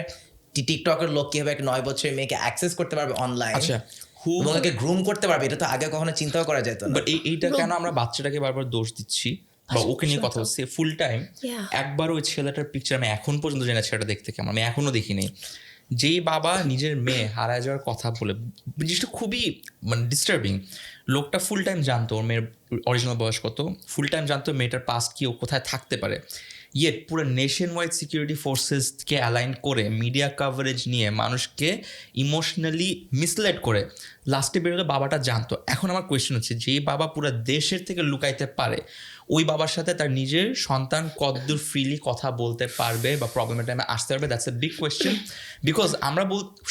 টিকটকের লোক কিভাবে একটা 9 বছরের মেয়েকে অ্যাক্সেস করতে পারবে অনলাইন, আচ্ছা এবং ওকে গ্রুম করতে পারবে, এটা তো আগে কখনো চিন্তাও করা যেত না। বাট এইটা কেন আমরা বাচ্চাটাকে বারবার দোষ দিচ্ছি বা ওকে নিয়ে কথা বলছি ফুল টাইম? একবার ওই ছেলেটার পিকচার আমি এখন পর্যন্ত জানি না ছেলেটা দেখতে কেমন, আমি এখনো দেখিনি। যেই বাবা নিজের মেয়ে হারায় যাওয়ার কথা বলে, জিনিসটা খুবই মানে ডিস্টার্বিং। লোকটা ফুল টাইম জানতো ওর মেয়ের অরিজিনাল বয়স কত, ফুল টাইম জানতো মেয়েটার পাস্ট কি, ও কোথায় থাকতে পারে, ইয়েট পুরো নেশন ওয়াইড সিকিউরিটি ফোর্সেসকে অ্যালাইন করে মিডিয়া কাভারেজ নিয়ে মানুষকে ইমোশনালি মিসলেড করে লাস্টে বেরোলে বাবাটা জানতো। এখন আমার কোয়েশ্চেন হচ্ছে, যেই বাবা পুরো দেশের থেকে লুকাইতে পারে, ওই বাবার সাথে তার নিজের সন্তান কতদূর ফ্রিলি কথা বলতে পারবে বা প্রবলেমের টাইমে আসতে পারবে? That's a big question. Because আমরা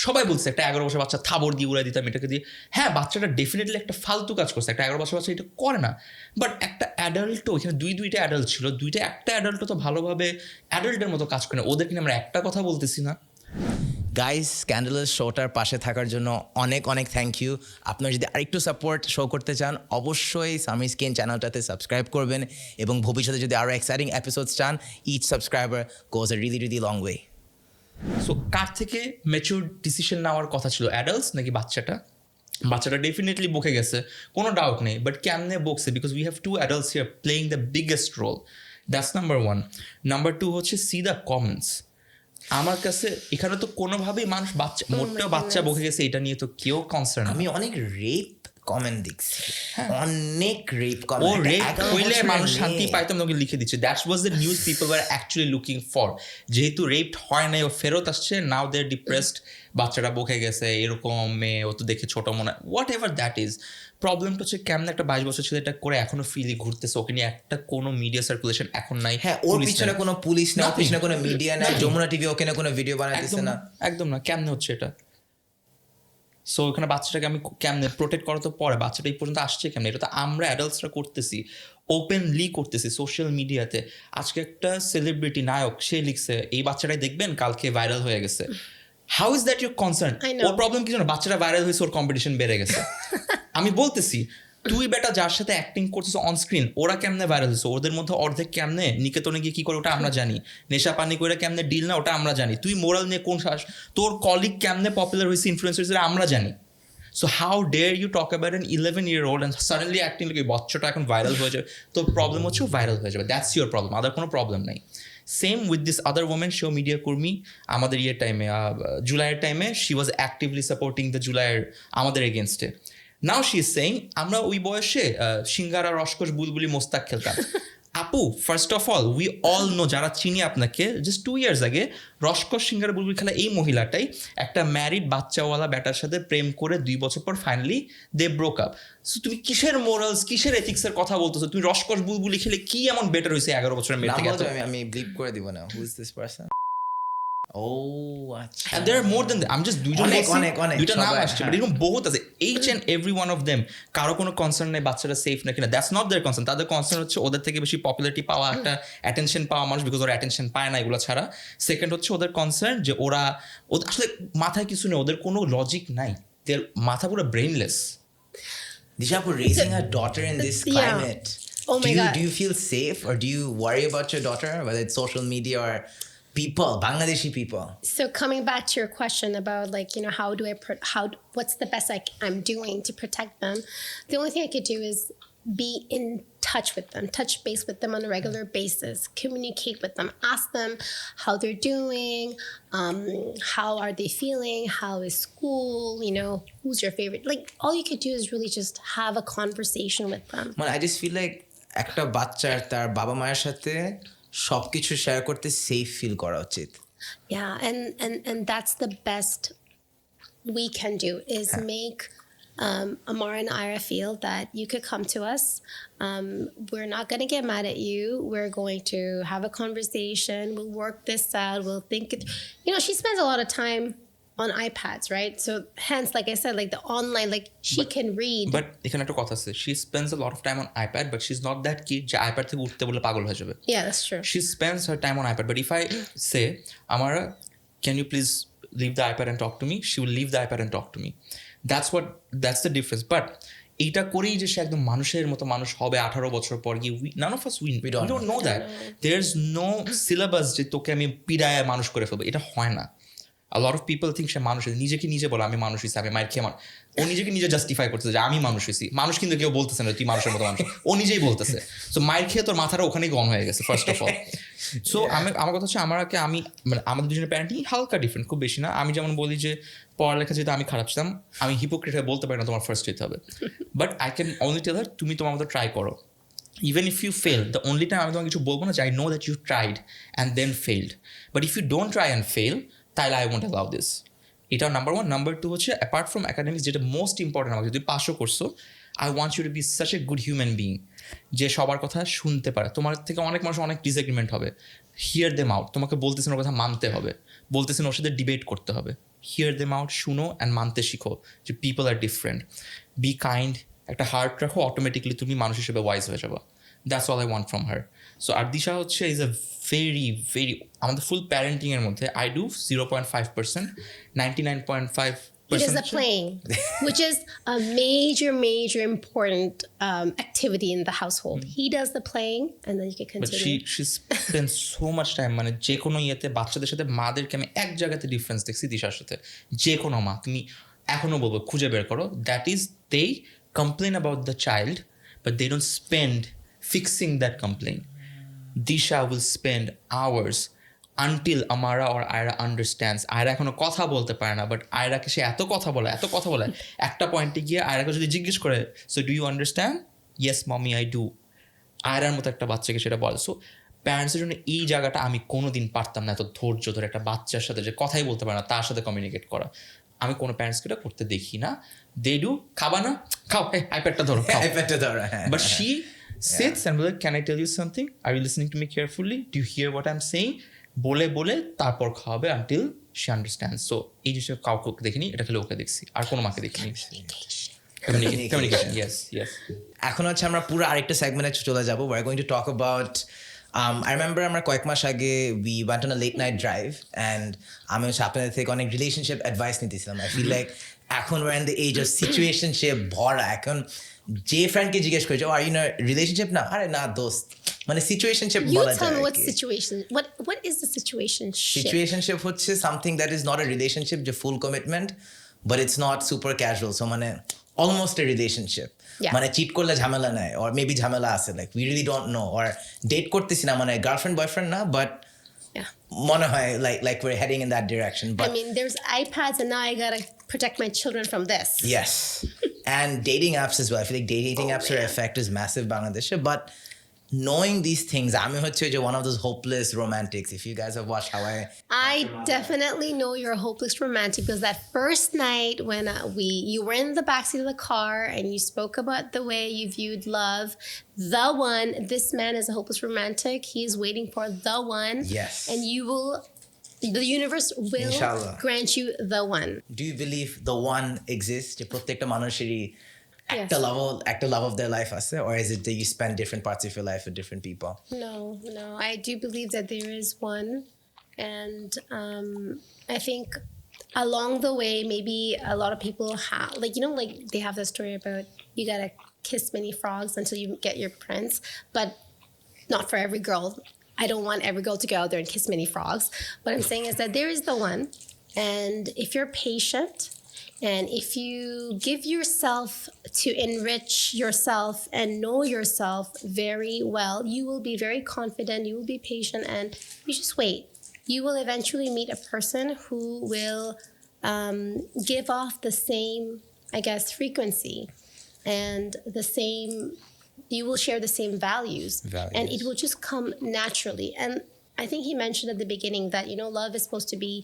সবাই বলছে একটা 11 বছর বাচ্চা থাবর দিয়ে উড়াই দিতাম এটাকে দিয়ে। হ্যাঁ, বাচ্চাটা ডেফিনেটলি একটা ফালতু কাজ করছে, একটা 11 বছর বাচ্চা এটা করে না। বাট একটা অ্যাডাল্টও, এখানে দুইটা অ্যাডাল্ট ছিল, একটা অ্যাডাল্টও তো ভালোভাবে অ্যাডাল্টের মতো কাজ করে না, ওদেরকে নিয়ে আমরা একটা কথা বলতেছি না। গাইস, স্ক্যান্ডালাস শোটার পাশে থাকার জন্য অনেক অনেক থ্যাংক ইউ। আপনারা যদি আরেকটু সাপোর্ট শো করতে চান, অবশ্যই SameerScane চ্যানেলটাতে সাবস্ক্রাইব করবেন, এবং ভবিষ্যতে যদি আরও এক্সাইটিং এপিসোডস চান, ইচ সাবস্ক্রাইবার গোজ এ রিলি লং ওয়ে। সো কার থেকে ম্যাচিউর ডিসিশন নেওয়ার কথা ছিল, অ্যাডাল্টস নাকি বাচ্চাটা? বাচ্চাটা ডেফিনেটলি বকে গেছে, কোনো ডাউট নেই, বাট কেমনে বকছে? Because we have 2 adults here playing the biggest role. That's number 1। Number 2 হচ্ছে সি দ্য কমেন্টস। আমার কাছে এখানে তো কোনোভাবেই মানুষ মোটেও বাচ্চা বকে গেছে এটা নিয়ে তো কেউ কনসার্ন। আমি অনেক রেপ কমেন্ট দেখছি, অনেক রেপ ও কমেন্ট, রেপ হইলে মানুষ শান্তি পাইতাম, তোকে লিখে দিচ্ছে। That's was the news people were actually looking for. যেহেতু রেপড হয় নাই, ও ফেরত আসছে, নাও দে ডিপ্রেসড, বাচ্চাটা বকে গেছে, এরকম মেয়ে ও তো দেখে ছোট মনে হয়, হোয়াট এভার দ্যাট ইজ। প্রবলেমটা হচ্ছে কেমন একটা 22 বছর ছেলে এটা করে এখনো ফ্রিলি ঘুরতেছে, ওকে নিয়ে একটা কোনো মিডিয়া সার্কুলেশন এখন নাই। হ্যাঁ, ওর পিছনে কোনো পুলিশ না, ওর পিছনে কোনো মিডিয়া নাই, যমুনা টিভি ওখানে কোনো ভিডিও বানাইতেছে না, একদম না। কেমনে হচ্ছে এটা? সো ওখানে বাচ্চাটাকে আমি কেমনে প্রোটেক্ট করা তো পরে, বাচ্চাটা এই পর্যন্ত আসছে কেমনে? এটা তো আমরা অ্যাডাল্টসরা করতেছি, ওপেনলি করতেছি সোশ্যাল মিডিয়াতে। আজকে একটা সেলিব্রিটি নায়ক সে লিখছে এই বাচ্চাটাই দেখবেন কালকে ভাইরাল হয়ে গেছে। How is that your concern? Or problem কি জানো? বাচ্চাটা ভাইরাল হয়েছে, ওর কম্পিটিশন বেড়ে গেছে। আমি বলতেছি তুই বেটা যার সাথে অ্যাক্টিং করছিস অন স্ক্রিন, ওরা কেমনে ভাইরাল হয়েছে, ওদের মধ্যে অর্ধেক কেমনে নিকেতনে গিয়ে কি করে ওটা আমরা জানি, নেশা পানি করে কেমনে ডিল না ওটা আমরা জানি, তুই মোরাল নিয়ে কোন শ্বাস, তোর কলিগ কেমনে পপুলার হয়েছে, ইনফ্লুয়েন্সার হয়েছে আমরা জানি। So how dare you talk about an 11-year-old and suddenly acting like এই বাচ্চাটা এখন ভাইরাল হয়ে যাবে? তোর প্রবলেম হচ্ছে ভাইরাল হয়ে যাবে, দ্যাটস ইউর প্রবলেম, আদার কোনো প্রবলেম নাই। Same with this other women, show media কর্মী আমাদের টাইমে জুলাইয়ের টাইমে she was actively supporting the জুলাইয়ের আমাদের এগেনস্টে। নাও শি ইজ সেইং আমরা ওই বয়সে সিঙ্গারা, রসকস, বুলবুলি, মোস্তাক খেলতাম। আপু, first of all we all know, যারা চিনি আপনাকে, জাস্ট 2 years আগে রসকস, সিঙ্গারা, বুলবুলি খেলা এই মহিলাটাই একটা ম্যারিড বাচ্চাওয়ালা ব্যাটার সাথে প্রেম করে 2 বছর পর finally they broke up. So তুমি কিসের মোরালস, কিসের এথিক্সের কথা বলতেছো? তুমি রসকস, বুলবুলি খেলে কি এমন বেটার হয়েছে 11 বছরের মেয়ে থেকে? আমি ব্লিপ করে দিব না, হু ইজ দিস পারসন? ও আচ্ছা, and there are more than that. I'm just দুইটা নাম আসছে, বাট এরকম বহুত আছে, each and every one of them। কারো কোনো কনসার্ন নেই বাচ্চারা সেফ নাকি না, দ্যাটস নট দেয়ার কনসার্ন। তাদের কনসার্ন হচ্ছে ওদের থেকে বেশি পপুলারিটি পাওয়া, একটা অ্যাটেনশন পাওয়া মানুষ, বিকজ ওরা অ্যাটেনশন পায় না এগুলো ছাড়া। সেকেন্ড হচ্ছে ওদের কনসার্ন যে ওরা আসলে মাথায় কিছু নেই, ওদের কোনো লজিক নাই, দের মাথা পুরো brainless. Disha, for raising a daughter in this climate, Oh my God. do you feel safe, or do you worry about your daughter, whether it's social media or people, Bangladeshi people? So coming back to your question about like, how do I, what's the best I'm doing to protect them? The only thing I could do is be in touch with them, touch base with them on a regular basis, communicate with them, ask them how they're doing, how are they feeling, how is school, who's your favorite. Like, all you could do is really just have a conversation with them. মানে I just feel like একটা বাচ্চার তার বাবা মায়ের সাথে সবকিছু share করতে safe feel করা উচিত। Yeah, and that's the best we can do is make Amara and Ira feel that you could come to us. We're not going to get mad at you. We're going to have a conversation. We'll work this out. We'll think it. She spends a lot of time on iPads, right? So hence, like I said, like the online, like she can read. But এখানে একটা কথা আছে, she spends a lot of time on iPad, but she's not that kid যে iPad থেকে উঠতে বলে পাগল হয়ে যাবে. Yeah, that's true. She spends her time on iPad, but if I say, Amara, can you please leave the iPad and talk to me? She will leave the iPad and talk to me. That's the difference. But এইটা করেই যে সে একদম মানুষের মতো মানুষ হবে 18 বছর পর গিয়ে, none of us we don't know that. There's no syllabus যে তোকে আমি পিড়ায় মানুষ করে ফেলবো, এটা হয় না. A lot of people think সে মানুষ হয়েছে, নিজেকে নিজে বলে আমি মানুষ হয়েছি, আমি মায়ের খেয়ে ও নিজেকে নিজে জাস্টিফাই করতেছে যে আমি মানুষ হয়েছি। মানুষ কিন্তু কেউ বলতেছে না তুই মানুষের মতো মানুষ, ও নিজেই বলতেছে। সো মায়ের খেয়ে তোর মাথাটা ওখানেই গন হয়ে গেছে ফার্স্ট অফ অল। সো আমার কথা হচ্ছে আমি মানে আমাদের দুজনের প্যারেন্টিং হালকা ডিফারেন্ট, খুব বেশি না। আমি যেমন বলি যে পড়ালেখা যেহেতু আমি খারাপ ছিলাম, আমি হিপোক্রেট হয়ে বলতে পারি না তোমার ফার্স্ট হতে হবে, but I can only tell her তুমি তোমার মতো ট্রাই করো। Even if you fail, the only time আমি তোমাকে কিছু বলবো না যে I know that you tried and then failed, but if you don't try and fail, তাহলে I won't allow this. এটা নাম্বার 1। নাম্বার 2 হচ্ছে অ্যাপার্ট ফ্রম একাডেমিক্স যেটা মোস্ট ইম্পর্টেন্ট, আমাকে যদি পাসও করছো, I want you to be such a good human being যে সবার কথা শুনতে পারে। তোমার থেকে অনেক মানুষ অনেক ডিসএগ্রিমেন্ট হবে, হিয়ার দেম আউট। তোমাকে বলতেছেন ওর কথা মানতে হবে, বলতেছেন ওর সাথে ডিবেট করতে হবে, হিয়ার দেম আউট, শুনো অ্যান্ড মানতে শিখো যে people are different. Be kind, একটা হার্ট রাখো, অটোমেটিকলি তুমি মানুষ হিসেবে ওয়াইজ হয়ে যাবো। That's all I want from her. So আর দিশা হচ্ছে ইজ আ ভেরি আমাদের ফুল প্যারেন্টিংয়ের মধ্যে I do 0.5%, 99.5% He does the playing, which is a major important activity in the household. He does the playing, and then you can continue. But she spends so much time, মানে যে কোনো ইয়েতে বাচ্চাদের সাথে মাদেরকে আমি এক জায়গাতে ডিফারেন্স দেখছি দিশার সাথে। যে কোনো মা, তুমি এখনো বলবো খুঁজে বের করো, that is they complain about the child, but they don't spend fixing that complaint. Disha will spend hours until Amara or Ira understands. Ira এখনো কথা বলতে পারে না, বাট আয়রাকে সে এত কথা বলে একটা পয়েন্টে গিয়ে আয়রাকে যদি জিজ্ঞেস করে, so do you understand? Yes mummy I do. আয়রার মতো একটা বাচ্চাকে সেটা বলে। সো প্যারেন্টসের জন্য এই জায়গাটা আমি কোনোদিন পারতাম না, এত ধৈর্য ধরে একটা বাচ্চার সাথে যে কথাই বলতে পারে না তার সাথে কমিউনিকেট করা। আমি কোনো প্যারেন্টসকে এটা করতে দেখি না। দে ডু, খাবা না, খাও, আইপ্যাডটা ধরো, but she sits and will like, can I tell you something? Are you listening to me carefully? Do you hear what I'm saying? বলে তারপর খাওয়াবে until she understands. So এই জিনিসটা কাউকে দেখিনি, এটা খালি ওকে দেখছি, আর কোনো মাকে দেখিনি। Communication, yes. এখন হচ্ছে আমরা পুরো আরেকটা সেগমেন্টে চলে যাব। We're going to talk about I remember আমরা কয়েক মাস আগে we went on a late night drive and আমি হচ্ছে আপনাদের থেকে অনেক রিলেশনশিপ অ্যাডভাইস নিতেছিলাম। I feel like এখন we're in the age of situationship ভরা। এখন যে ফ্রেন্ডকে জিজ্ঞেস করেছে, আর ইউ নো রিলেশনশিপ না, আরে না দোস্ত, মানে সিচুয়েশনশিপ বলা যায়। You tell me what situation, what is the situationship? Situationship হচ্ছে something that is not a relationship, যে full commitment, but it's not super casual, so মানে almost a relationship. মানে চিট করলে ঝামেলা নাই, or maybe ঝামেলা আছে, like we really don't know, or date করতেছি না, মানে গার্লফ্রেন্ড বয়ফ্রেন্ড না, but মনে হয় like we're heading in that direction. But I mean, there's iPads and now I gotta protect my children from this. Yes. And dating apps as well. I feel like dating apps are effect is massive Bangladesh, but knowing these things, I'm one of those hopeless romantics. If you guys have watched How I definitely know you're a hopeless romantic, because that first night when you were in the backseat of the car and you spoke about the way you viewed love, the one, this man is a hopeless romantic. He's waiting for the one. Yes. And the universe will Inshallah. Grant you the one. Do you believe the one exists? To protect a manushiri একটা love of their life আছে, or is it that you spend different parts of your life with different people? No, I do believe that there is one, and I think along the way maybe a lot of people have, like, you know, like they have the story about you gotta kiss many frogs until you get your prince, but not for every girl. I don't want every girl to go out there and kiss many frogs. What I'm saying is that there is the one, and if you're patient And if you give yourself to enrich yourself and know yourself very well, you will be very confident, you will be patient, and you just wait. You will eventually meet a person who will give off the same, I guess, frequency and the same, you will share the same values. And it will just come naturally. And I think he mentioned at the beginning that, you know, love is supposed to be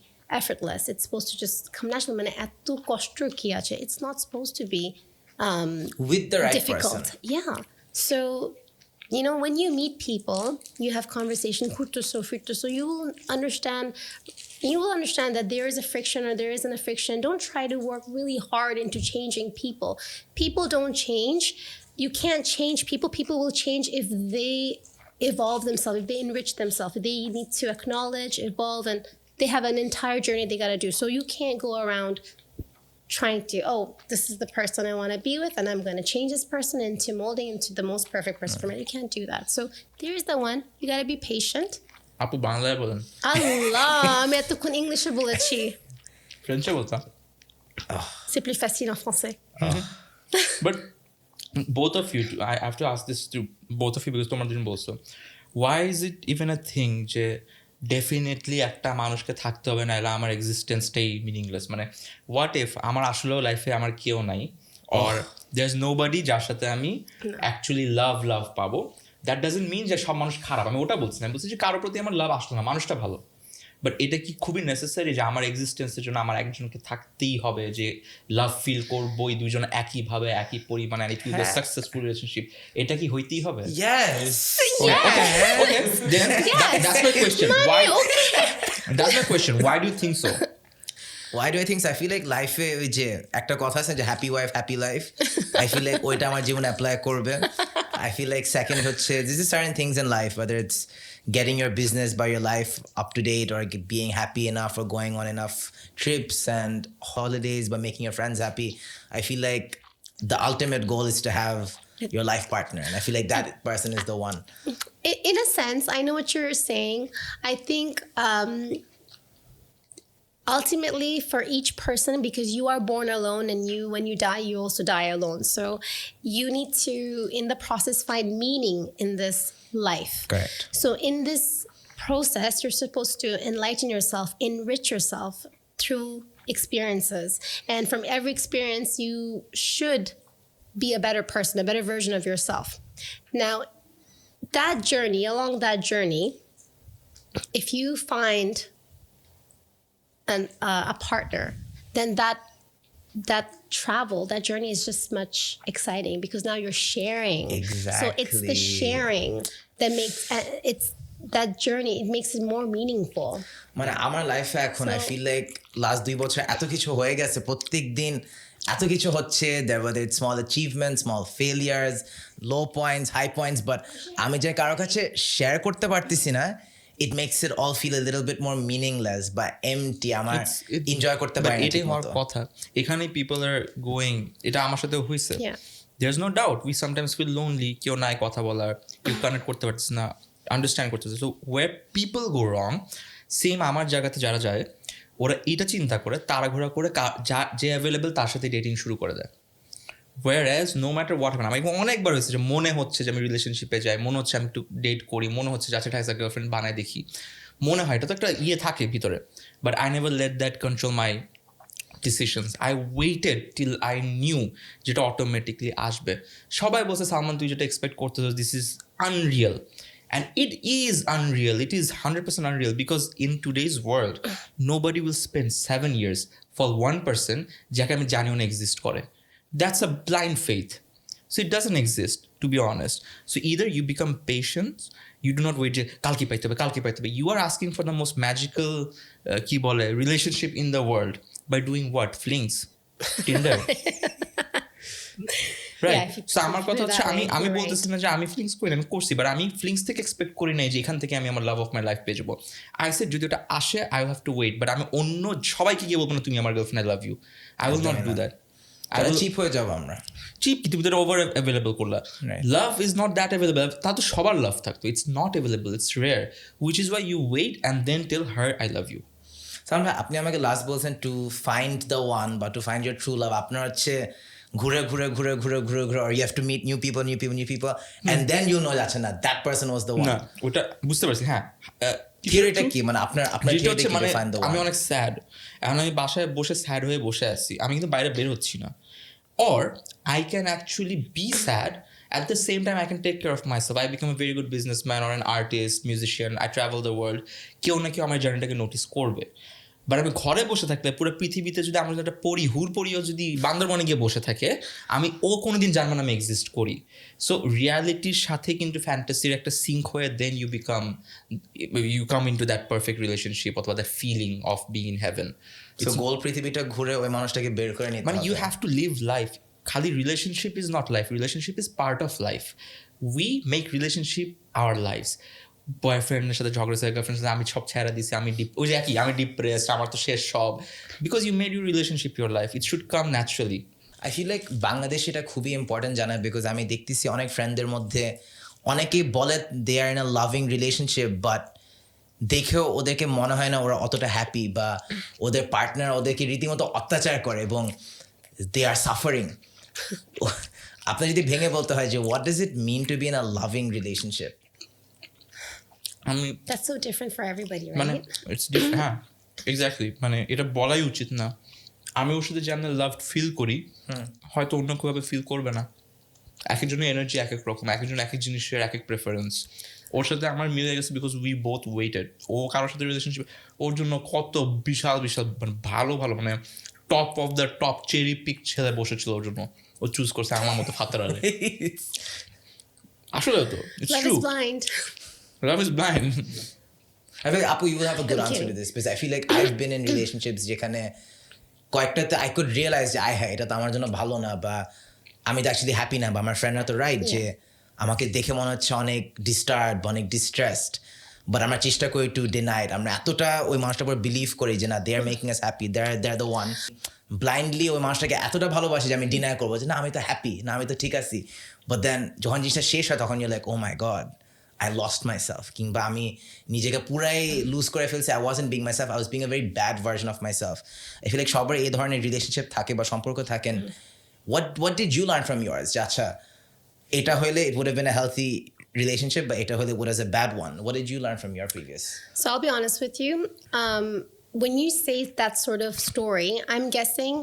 effortless. It's supposed to just come naturally. মানে এত কষ্ট কি আছে? It's not supposed to be with the right difficult. person. Yeah. So, you know, when you meet people, you have conversation, so you will understand that there is a friction or there isn't a friction. Don't try to work really hard into changing people. People don't change. You can't change people. People will change if they evolve themselves, if they enrich themselves. They need to acknowledge, evolve, and they have an entire journey they got to do. So you can't go around trying to, oh, this is the person I want to be with, and I'm going to change this person into molding into the most perfect person for me. You can't do that. So there's the one. You got to be patient. আপু বাংলায় বলেন, Allah, আমি এতক্ষণ ইংলিশে বলেছি। ফ্রেঞ্চে বলতাম। C'est plus facile en français. But both of you, I have to ask this to both of you because তোমরা দুজন বলছো, why is it even a thing যে ডেফিনেটলি একটা মানুষকে থাকতে হবে, না এলা আমার এক্সিস্টেন্সটাই মিনিংলেস? মানে হোয়াট ইফ আমার আসলেও লাইফে আমার কেউ নাই, অর দেয়ার ইজ নোবডি যার সাথে আমি অ্যাকচুয়ালি লাভ পাবো? দ্যাট ডাজন্ট মিন যে সব মানুষ খারাপ, আমি ওটা বলছি না। আমি বলছি যে কারোর প্রতি আমার লাভ আসলো না, মানুষটা ভালো, বাট এটা কি খুবই নেসেসারি যে আমার এক্সিস্টেন্সের জন্য আমার একজনকে থাকতেই হবে, যে লাভ ফিল করবো এই দুইজন একইভাবে একই পরিমাণে, it will be a successful relationship? এটা কি হইতেই হবে? Yes. Okay. Then that's my question. Why? That's my question. Why do you think so? Why do I think so? I feel like life ওই যে একটা কথা আছে যে happy wife happy life, I feel like ওইটা আমার জীবনে apply করবে। I feel like second হচ্ছে this is certain things in life, whether it's getting your business by your life up to date or being happy enough or going on enough trips and holidays by making your friends happy. I feel like the ultimate goal is to have your life partner, and I feel like that person is the one. In a sense, I know what you're saying. I think ultimately for each person, because you are born alone and when you die, you also die alone. So you need to, in the process, find meaning in this life. Correct. So in this process, you're supposed to enlighten yourself, enrich yourself through experiences. And from every experience, you should be a better person, a better version of yourself. Now, that journey, along that journey, if you find a partner, then that travel, that journey is just much exciting because now you're sharing. Exactly. So it's the sharing that makes it's that journey, it makes it more meaningful. মানে আমার লাইফে এখন I feel like last 2 বছর এত কিছু হয়ে গেছে, প্রত্যেক দিন এত কিছু হচ্ছে, whether it's small achievements, small failures, low points, high points, but আমি যে কারো কাছে শেয়ার করতে পারতেছি না, it makes it all feel a little bit more meaningless বা empty. আমার এনজয় করতে পারি না। এটাই হওয়ার কথা। এখানে people are going, এটা আমার সাথে হইছে। There's no doubt we sometimes feel lonely, কেউ নাই কথা বলার, কেউ কানেক্ট করতে পারতেছে না, আন্ডারস্ট্যান্ড করতেছে। So where people go wrong, same আমার জায়গাতে যারা যায় ওরা এটা চিন্তা করে তাড়াঘোড়া করে যে অ্যাভেলেবল তার সাথে ডেটিং শুরু করে দেয়। Whereas no matter what happen, আমি অনেকবার হয়েছে যে মনে হচ্ছে যে আমি রিলেশনশিপে যাই, মনে হচ্ছে আমি একটু ডেট করি, মনে হচ্ছে যাচ্ছে ঠাইসা গার্লফ্রেন্ড বানায় দেখি, মনে হয় এটা তো একটা ইয়ে থাকে ভিতরে, but I never let that control my decisions. I waited till I knew যেটা অটোমেটিকলি আসবে। সবাই বলছে সালমান তুই যেটা এক্সপেক্ট করতেছ this is unreal, and it is unreal. It is 100% unreal because in today's world nobody will spend 7 years for one person যাকে আমি জানিও না এক্সিস্ট করে। That's a blind faith. So it doesn't exist, to be honest. So either you become patient, you do not wait, kalki paite hobe. You are asking for the most magical ki bole relationship in the world by doing what? Flings, Tinder. Right. So আমার কথা হচ্ছে আমি বলতেছি না যে আমি feelings করি না, আমি করছি, বাট আমি ফিলিংস থেকে এক্সপেক্ট করি নাই যে এখান থেকে আমি আমার লাভ অফ মাই লাইফ পেয়ে যাবো। আই সেড যদি ওটা আসে I have to wait, but আমি অন্য সবাইকে গিয়ে বলবো না তুমি আমার girlfriend, I love you. I will not do that. Cheap হয়ে যাবো আমরা, চিপ কি তুমি ওভার অ্যাভেলেবল করলা। Love is not that available, তা তো সবার লাভ থাকতো, it's not available, it's rare, which is why you wait and then tell her I love you. Salman ভাই, আপনি আমাকে লাস্ট বলছেন টু ফাইন্ড দ্য ওয়ান বা to find your true love, আপনার হচ্ছে ঘুরে ঘুরে ঘুরে ঘুরে ঘুরে ঘুরে or you have to meet new people and then you know যাচ্ছে না that person was the one. না ওটা বুঝতে পারছি, হ্যাঁ। থিওরিটা কি, মানে আপনার যেটা থিওরিটা হচ্ছে কি মানে to find the আমি one? অনেক স্যাড, এখন আমি বাসায় বসে স্যাড হয়ে বসে আছি, আমি কিন্তু বাইরে বের হচ্ছি না। Or I can actually be sad, at the same time I can take care of myself. I become a very good businessman or an artist, musician, I travel the world. কেউ না কেউ আমার জার্নিটাকে নোটিস করবে। But আমি ঘরে বসে থাকলে পুরো পৃথিবীতে যদি আমার একটা পরি হুড়পরিও যদি বান্দরবনে গিয়ে বসে থাকে, আমি ও কোনোদিন জানবো না আমি এক্সিস্ট করি। সো রিয়ালিটির সাথে কিন্তু ফ্যান্টাসির একটা সিঙ্ক হয়ে then you come in to that perfect relationship অথবা that feeling of being in heaven. So গোল পৃথিবীটা ঘুরে ওই মানুষটাকে বের করে নিতে মানে হবে। You have to live life. খালি relationship is not life, relationship is part of life. We make relationship our lifes. বয়ফ্রেন্ডের সাথে ঝগড়া হয়েছে, গার্লফ্রেন্ডের সাথে আমি সব ছেড়ে দিছি, আমি ওই যে একই, আমি ডিপ্রেসড, আমার তো শেষ সব, because you made your relationship your life, it should come naturally. I feel like Bangladesh এটা খুবই ইম্পর্টেন্ট জানা, বিকজ আমি দেখতেছি অনেক ফ্রেন্ডদের মধ্যে অনেকেই বলে they are in a loving relationship, but দেখেও ওদেরকে মনে হয় না ওরা অতটা হ্যাপি, বা ওদের পার্টনার ওদেরকে রীতিমতো অত্যাচার করে এবং দে আর সাফারিং। আপনার যদি ভেঙে বলতে হয় যে what does it mean to be in a loving relationship? আমি That's so different for everybody, মানে right? ইটস ডিফারেন্ট, হ্যাঁ এক্স্যাক্টলি, মানে এটা বলাই উচিত না। আমি ওর সাথে যেমন লাভ ফিল করি, হয়তো অন্য কেউভাবে ফিল করবে না। এক একজনের এনার্জি এক এক রকম, এক একজন এক এক জিনিসের এক এক প্রেফারেন্স। ওর সাথে আমার মিলে গেছে বিকজ উই বোথ ওয়েটেড। ও কারোর সাথে রিলেশনশিপ, ওর জন্য কত বিশাল বিশাল মানে ভালো ভালো মানে top of the top cherry pick ছেলে বসেছিল ওর জন্য, ও চুজ করছে আমার মতো ফাতারারে। আসলে তো it's Love true, is blind. Love is blind. I feel like Apu, you will have a good I'm answer to kidding. this, because I feel like I've been in relationships যেখানে কয়েকটাতে I could realize যে হ্যাঁ এটা তো আমার জন্য ভালো না, বা আমি তো অ্যাকচুয়ালি হ্যাপি না, বা আমার ফ্রেন্ডরা তো রাইট যে আমাকে দেখে মনে হচ্ছে অনেক ডিস্টার্ব, অনেক ডিস্ট্রেসড, বাট আমরা চেষ্টা করি টু ডিনাই ইট। আমরা এতটা ওই মানুষটার উপর বিলিভ করি যে না they are making us happy, they are the one. Blindly ওই মানুষটাকে এতটা ভালোবাসি যে আমি ডিনাই করবো যে না আমি তো হ্যাপি, না আমি তো ঠিক আছি। বাট দেন যখন জিনিসটা শেষ হয় তখন you like oh my god I lost myself, কিংবা আমি নিজেকে পুরাই লুজ করে ফেলছি। I wasn't being myself, I was being a very bad version of myself. I feel like সবার এই ধরনের রিলেশনশিপ থাকে বা সম্পর্ক থাকেন। What did you learn from yours? যে আচ্ছা এটা হইলে it would have been a healthy relationship, but এটা হইলে it was a bad one. What did you learn from your previous? So I'll be honest with you. When you say that sort of story, I'm guessing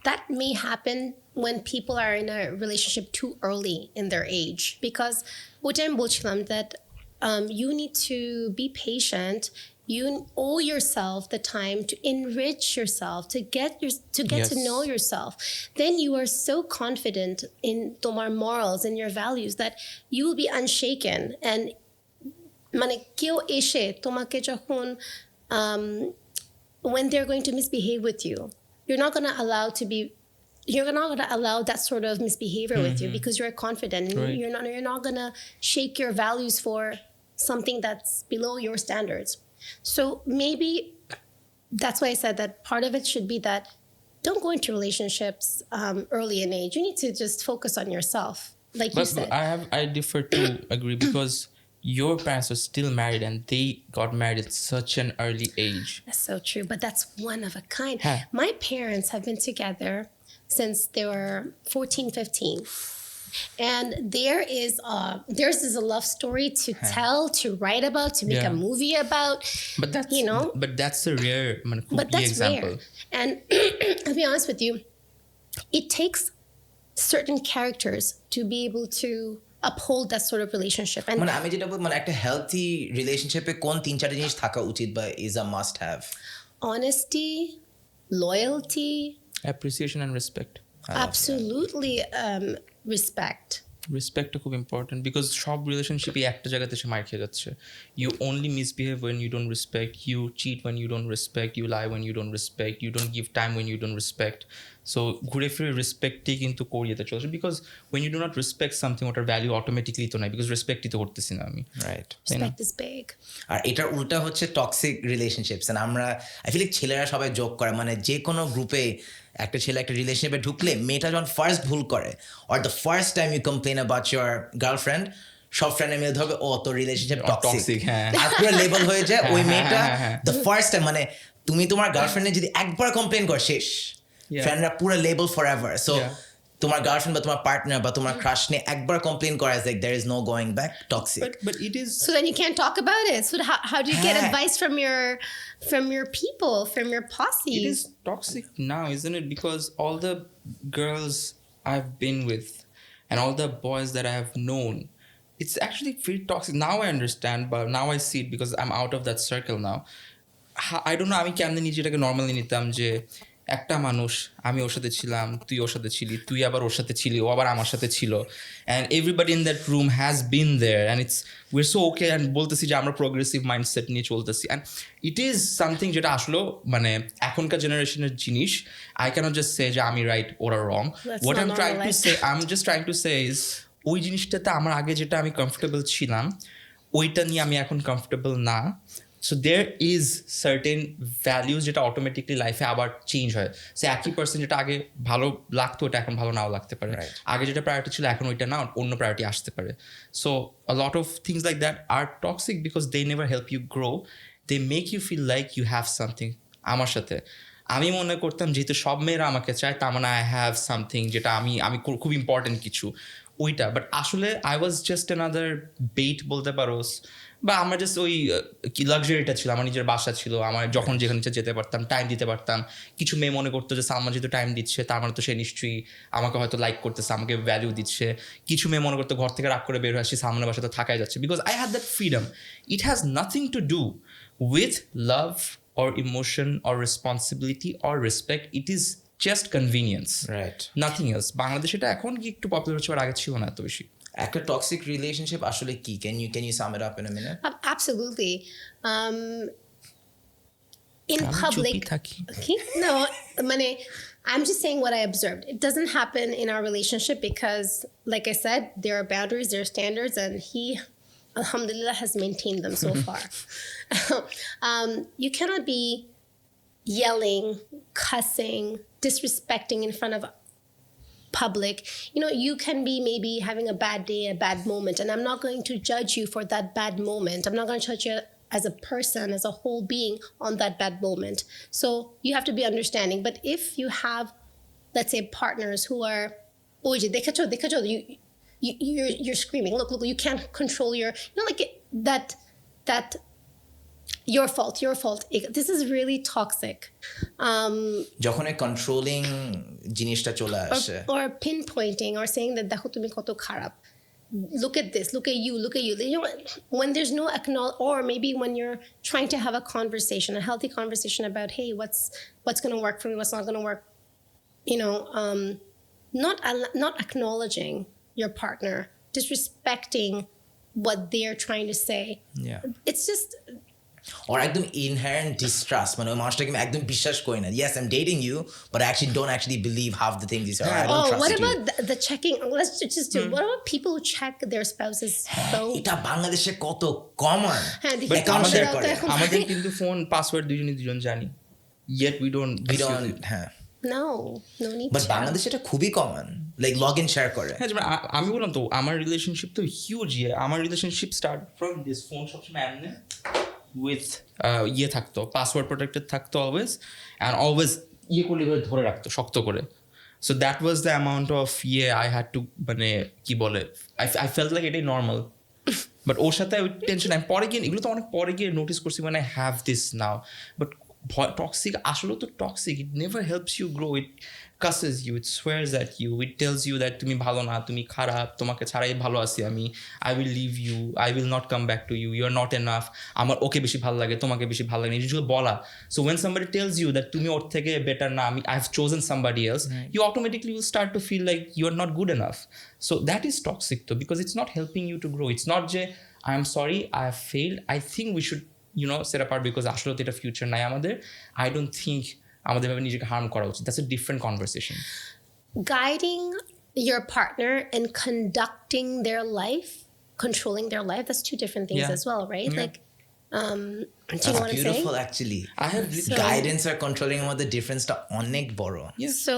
that may happen when people are in a relationship too early in their age. Because what I'm বলছিলাম that you need to be patient. You owe yourself the time to enrich yourself, to get Yes. to know yourself. Then you are so confident in tomar morals and your values that you will be unshaken. And মানে কেউ এসে তোমাকে যখন when they're going to misbehave with you, you're not going to allow that sort of misbehavior with you, because you're confident. Right. You're not going to shake your values for something that's below your standards. So maybe that's why I said that part of it should be that don't go into relationships early in age. You need to just focus on yourself, like you said. I differ to agree, because your parents are still married and they got married at such an early age. That's so true, but that's one of a kind. Huh. My parents have been together since they were 14, 15. And there's a love story to tell, to write about, to make a Yeah. movie about. But that's a rare But that's example. rare. And I'll be honest with you, it takes certain characters to be able to uphold that sort of relationship. And মানে আমি যেটা বলবো, মানে একটা healthy রিলেশনশিপে কোন 3-4টা জিনিস থাকা উচিত বা is a must have? honesty, loyalty, Appreciation and respect. absolutely respect. রেসপেক্টটা খুব ইম্পর্টেন্ট, বিকজ সব রিলেশনশিপই একটা জায়গাতে এসে মার খেয়ে যাচ্ছে। You only misbehave when you don't respect, you cheat when you don't respect, you lie when you don't respect, you don't give time when you don't respect. So ঘুরে ফিরে রেসপেক্টই কিন্তু করিয়েতে চলছে, because when you do not respect something, ওটার value automatically তো নাই, because রেসপেক্টই তো করতেছি না আমি। রাইট। Respect is big. আর এটার উল্টা হচ্ছে টক্সিক রিলেশনশিপস। আমরা আই ফিল লাইক ছেলেরা সবাই জোক করে, মানে যে কোনো গ্রুপে একটা ছেলে একটা রিলেশনশিপে ঢুকলে মেয়েটা যখন ফার্স্ট ভুল করে, or the first time you complain about your girlfriend, সব ফ্রেন্ডে মিলে ধরবে ও তোর রিলেশনশিপ টক্সিক, হ্যাঁ। আর পুরো লেভেল হয়ে যায় ওই মেয়েটা দ্য ফার্স্ট টাইম, মানে তুমি তোমার গার্লফ্রেন্ডে যদি একবার কমপ্লেন কর শেষ Yeah. ফ্রেন্ডরা পুরো label for ever so Yeah. তোমার গার্লফ্রেন্ড বা তোমার পার্টনার বা তোমার ক্রাশ নিয়ে একবার কমপ্লেন করা is like there is no going back toxic But it is So then you can't talk about it. So how do you get Yeah. advice from your people, from your posse? it is toxic now, isn't it? Because all the girls I've been with and all the boys that I have known, it's actually very toxic. Now I understand, but now I see it because I'm out of that circle now. I don't know, আমি কেমনে নিজেটাকে normally নিতাম যে একটা মানুষ, আমি ওর সাথে ছিলাম, তুই ওর সাথে ছিলি, তুই আবার ওর সাথে ছিলি, ও আবার আমার সাথে ছিল, and everybody in that room has been there and it's we're so okay, and বলতেছি যে আমরা প্রোগ্রেসিভ মাইন্ডসেট নিয়ে চলতেছি, অ্যান্ড ইট ইজ সামথিং যেটা আসলে মানে এখনকার জেনারেশনের জিনিস। আই ক্যানট জাস্ট সে যে আমি রাইট ওরা wrong. What I am trying to say, I am just trying to say is ওই জিনিসটাতে আমার আগে যেটা আমি কমফোর্টেবল ছিলাম ওইটা নিয়ে আমি এখন কমফোর্টেবল না। So there is certain values যেটা অটোমেটিকলি লাইফে আবার চেঞ্জ হয়। সে একই পার্সন যেটা আগে ভালো লাগতো ওটা এখন ভালো নাও লাগতে পারে, আগে যেটা প্রায়োরিটি ছিল এখন ওইটা না অন্য প্রায়োরিটি আসতে পারে। So a lot of things like that are toxic because they never help you grow, they make you feel like you have something. আমার সাথে আমি মনে করতাম যেহেতু সব মেয়েরা আমাকে চায় তার মানে আই হ্যাভ সামথিং যেটা আমি খুব ইম্পর্টেন্ট কিছু ওইটা, বাট আসলে I was just another bet বলতে পারো, বা আমার জাস্ট ওই কি লাক্সারিটা ছিল, আমার নিজের বাসা ছিল, আমার যখন যেখানে ইচ্ছা যেতে পারতাম, টাইম দিতে পারতাম। কিছু মেয়ে মনে করতো যে সালমান যেহেতু টাইম দিচ্ছে তার মানে তো সে নিশ্চয়ই আমাকে হয়তো লাইক করতেছে, আমাকে ভ্যালিউ দিচ্ছে। কিছু মেয়ে মনে করতো ঘর থেকে রাগ করে বের হয়ে আসছি সালমানের বাসাতে থাকাই যাচ্ছে, because I had that freedom. It has nothing to do with love or emotion or responsibility or respect. It is just convenience, right nothing else. Bangladesh এটা এখন কি একটু পপুলার হচ্ছে, আর আগে ছিল না এত বেশি। একটা টক্সিক রিলেশনশিপ আসলে কি? can you sum it up in a minute? Absolutely. In আমি public. চুপই থাকি। Okay. No, Mane, I'm just saying what I observed. It doesn't happen in our relationship because, like I said, there are boundaries, there are standards, and he, alhamdulillah, has maintained them so far. You cannot be yelling, cussing, disrespecting in front of public. You know, you can be maybe having a bad day, a bad moment, and I'm not going to judge you for that bad moment. I'm not going to judge you as a person, as a whole being on that bad moment. So you have to be understanding. But if you have, let's say, partners who are, oh, you're screaming, look, you can't control your, you know, like that your fault. This is really toxic. যখন এই controlling জিনিসটা চলে আসে, Or pinpointing or saying that দেখো তুমি কত খারাপ. Look at this, look at you. You know, when there's no acknowledge, or maybe when you're trying to have a conversation, a healthy conversation about, hey, what's going to work for me, what's not going to work, you know, not acknowledging your partner, disrespecting what they're trying to say. yeah, It's just or একদম inherent distrust, মানে ওই মানুষটাকে আমি একদম বিশ্বাস করি না। Yes, I'm dating you, but I actually don't believe half the things you say. I don't trust what you. about the checking? Let's just do. What about people who check their spouses' phone? এটা বাংলাদেশে কত common. হ্যাঁ, দেখি, But আমাদের share করে। আমাদের কিন্তু phone password দুজন জানি, yet we don't হ্যাঁ, No need বাট to. বাংলাদেশে এটা খুবই common, like log in share করে। হ্যাঁ, যেমন আমি বললাম তো আমার রিলেশনশিপ তো হিউজ। আমার relationship start from this phone সবসময় এমনি উইথ থাকতো, পাসওয়ার্ড প্রোটেক্টেড থাকতো অলওয়েজ, অ্যান্ড অলওয়েজ করলে ধরে রাখতো শক্ত করে। So that was the amount of I had two, মানে কি বলে, আই ফেল্ট লাইক এটাই নর্মাল। বাট ওর সাথে ওই টেনশন, আমি পরে গিয়ে এগুলো তো অনেক পরে গিয়ে নোটিস করছি, মানে I have this now. But toxic আসলেও তো toxic, it never helps you grow, it curses you, it swears at you, it tells you that তুমি ভালো না, তুমি খারাপ, তোমাকে ছাড়াই ভালো আছি আমি, I will leave you, I will not come back to you, you are not enough, আমার ওকে বেশি ভালো লাগে, তোমাকে বেশি ভালো লাগে, জিনিসগুলো বলা। So when somebody tells you that তুমি ওর থেকে বেটার না, আমি I have chosen somebody else, you automatically will start to feel like you are not good enough. So that is toxic তো, because it's not helping you to grow. It's not যে I am sorry, I have failed, I think we should set apart because আসলে তো এটা future নাই আমাদের। I don't think আমাদের ভাবে নিজেকে হার্ম করা উচিত। That's a different conversation. Guiding your partner and conducting their life, controlling their life, that's two different things as well, right? Like, do you know what I'm saying? Beautiful actually. I have guidance or controlling about the difference-টা অনেক বড়। So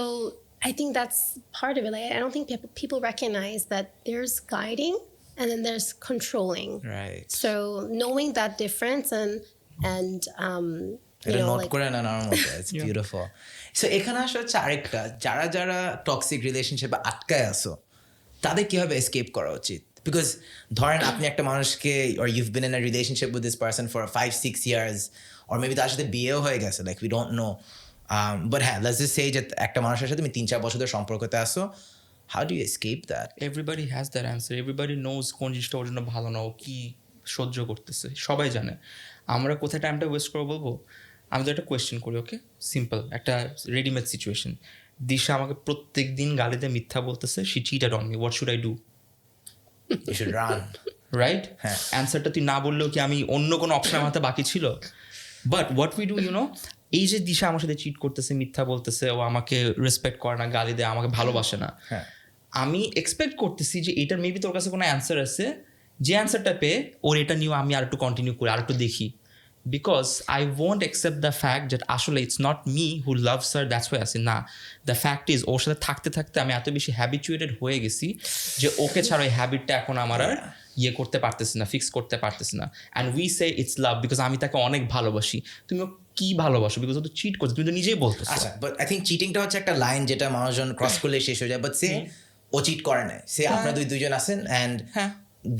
I think that's part of it. Like, I don't think people recognize that there's guiding and then there's controlling. Right. So knowing that difference and এটা note like করে নেন আমার মতো it's Yeah. Beautiful so এখানে আসলে হচ্ছে আরেকটা যারা টক্সিক রিলেশনশিপে আটকায় আসো তাদের কিভাবে এসকেপ করা উচিত বিকজ ধরেন আপনি একটা মানুষকে or you've been in a relationship with this person for 5-6 years or maybe তার সাথে বিয়েও হয়ে গেছে like we don't know but হ্যাঁ let's just say যে একটা মানুষের সাথে তুমি 3-4 বছর ধরে সম্পর্কতে আসো how do you escape that everybody has that answer everybody knows কোন জিনিসটা ওর জন্য ভালো না ও কি সহ্য করতেছে সবাই জানে আমরা কোথায় টাইমটা ওয়েস্ট করবো বলবো আমি তো একটা কোয়েশ্চেন করি ওকে সিম্পল একটা রেডিমেড সিচুয়েশন দিশা আমাকে প্রত্যেক দিন গালিতে মিথ্যা বলতেছে she cheated on me what should I do you should run right হ্যাঁ। অ্যান্সারটা তুই না বললেও কি আমি অন্য কোনো অপশন আমার হাতে বাকি ছিল বাট হোয়াট উই ডু এই যে দিশা আমার সাথে চিট করতেছে মিথ্যা বলতেছে ও আমাকে রেসপেক্ট করে না গালি দেয় আমাকে ভালোবাসে না হ্যাঁ আমি এক্সপেক্ট করতেছি যে এটার মেবি তোর কাছে কোনো অ্যান্সার আছে যে অ্যান্সারটা পেয়ে ওর এটা নিয়েও আমি আর একটু কন্টিনিউ করি আর একটু দেখি because I won't accept the fact that আসলে it's not me who loves her that's why আসি না দ্য ফ্যাক্ট ইজ ওর সাথে থাকতে থাকতে আমি এত বেশি হ্যাবিচুয়েটেড হয়ে গেছি যে ওকে ছাড়া ওই হ্যাবিটটা এখন আমার আর ইয়ে করতে পারতেছি না ফিক্স করতে পারতেছি না and we say it's love because আমি তাকে অনেক ভালোবাসি তুমি ওকে কি ভালোবাসো বিকজ ও তো চিট করছে তুমি তো নিজেই বলতেছো আচ্ছা বাট আই থিঙ্ক চিটিংটা হচ্ছে একটা লাইন যেটা মানুষজন ক্রস করলে শেষ হয়ে যায় বাট সে ও চিট করে না সে আপনারা দুইজন আছেন অ্যান্ড হ্যাঁ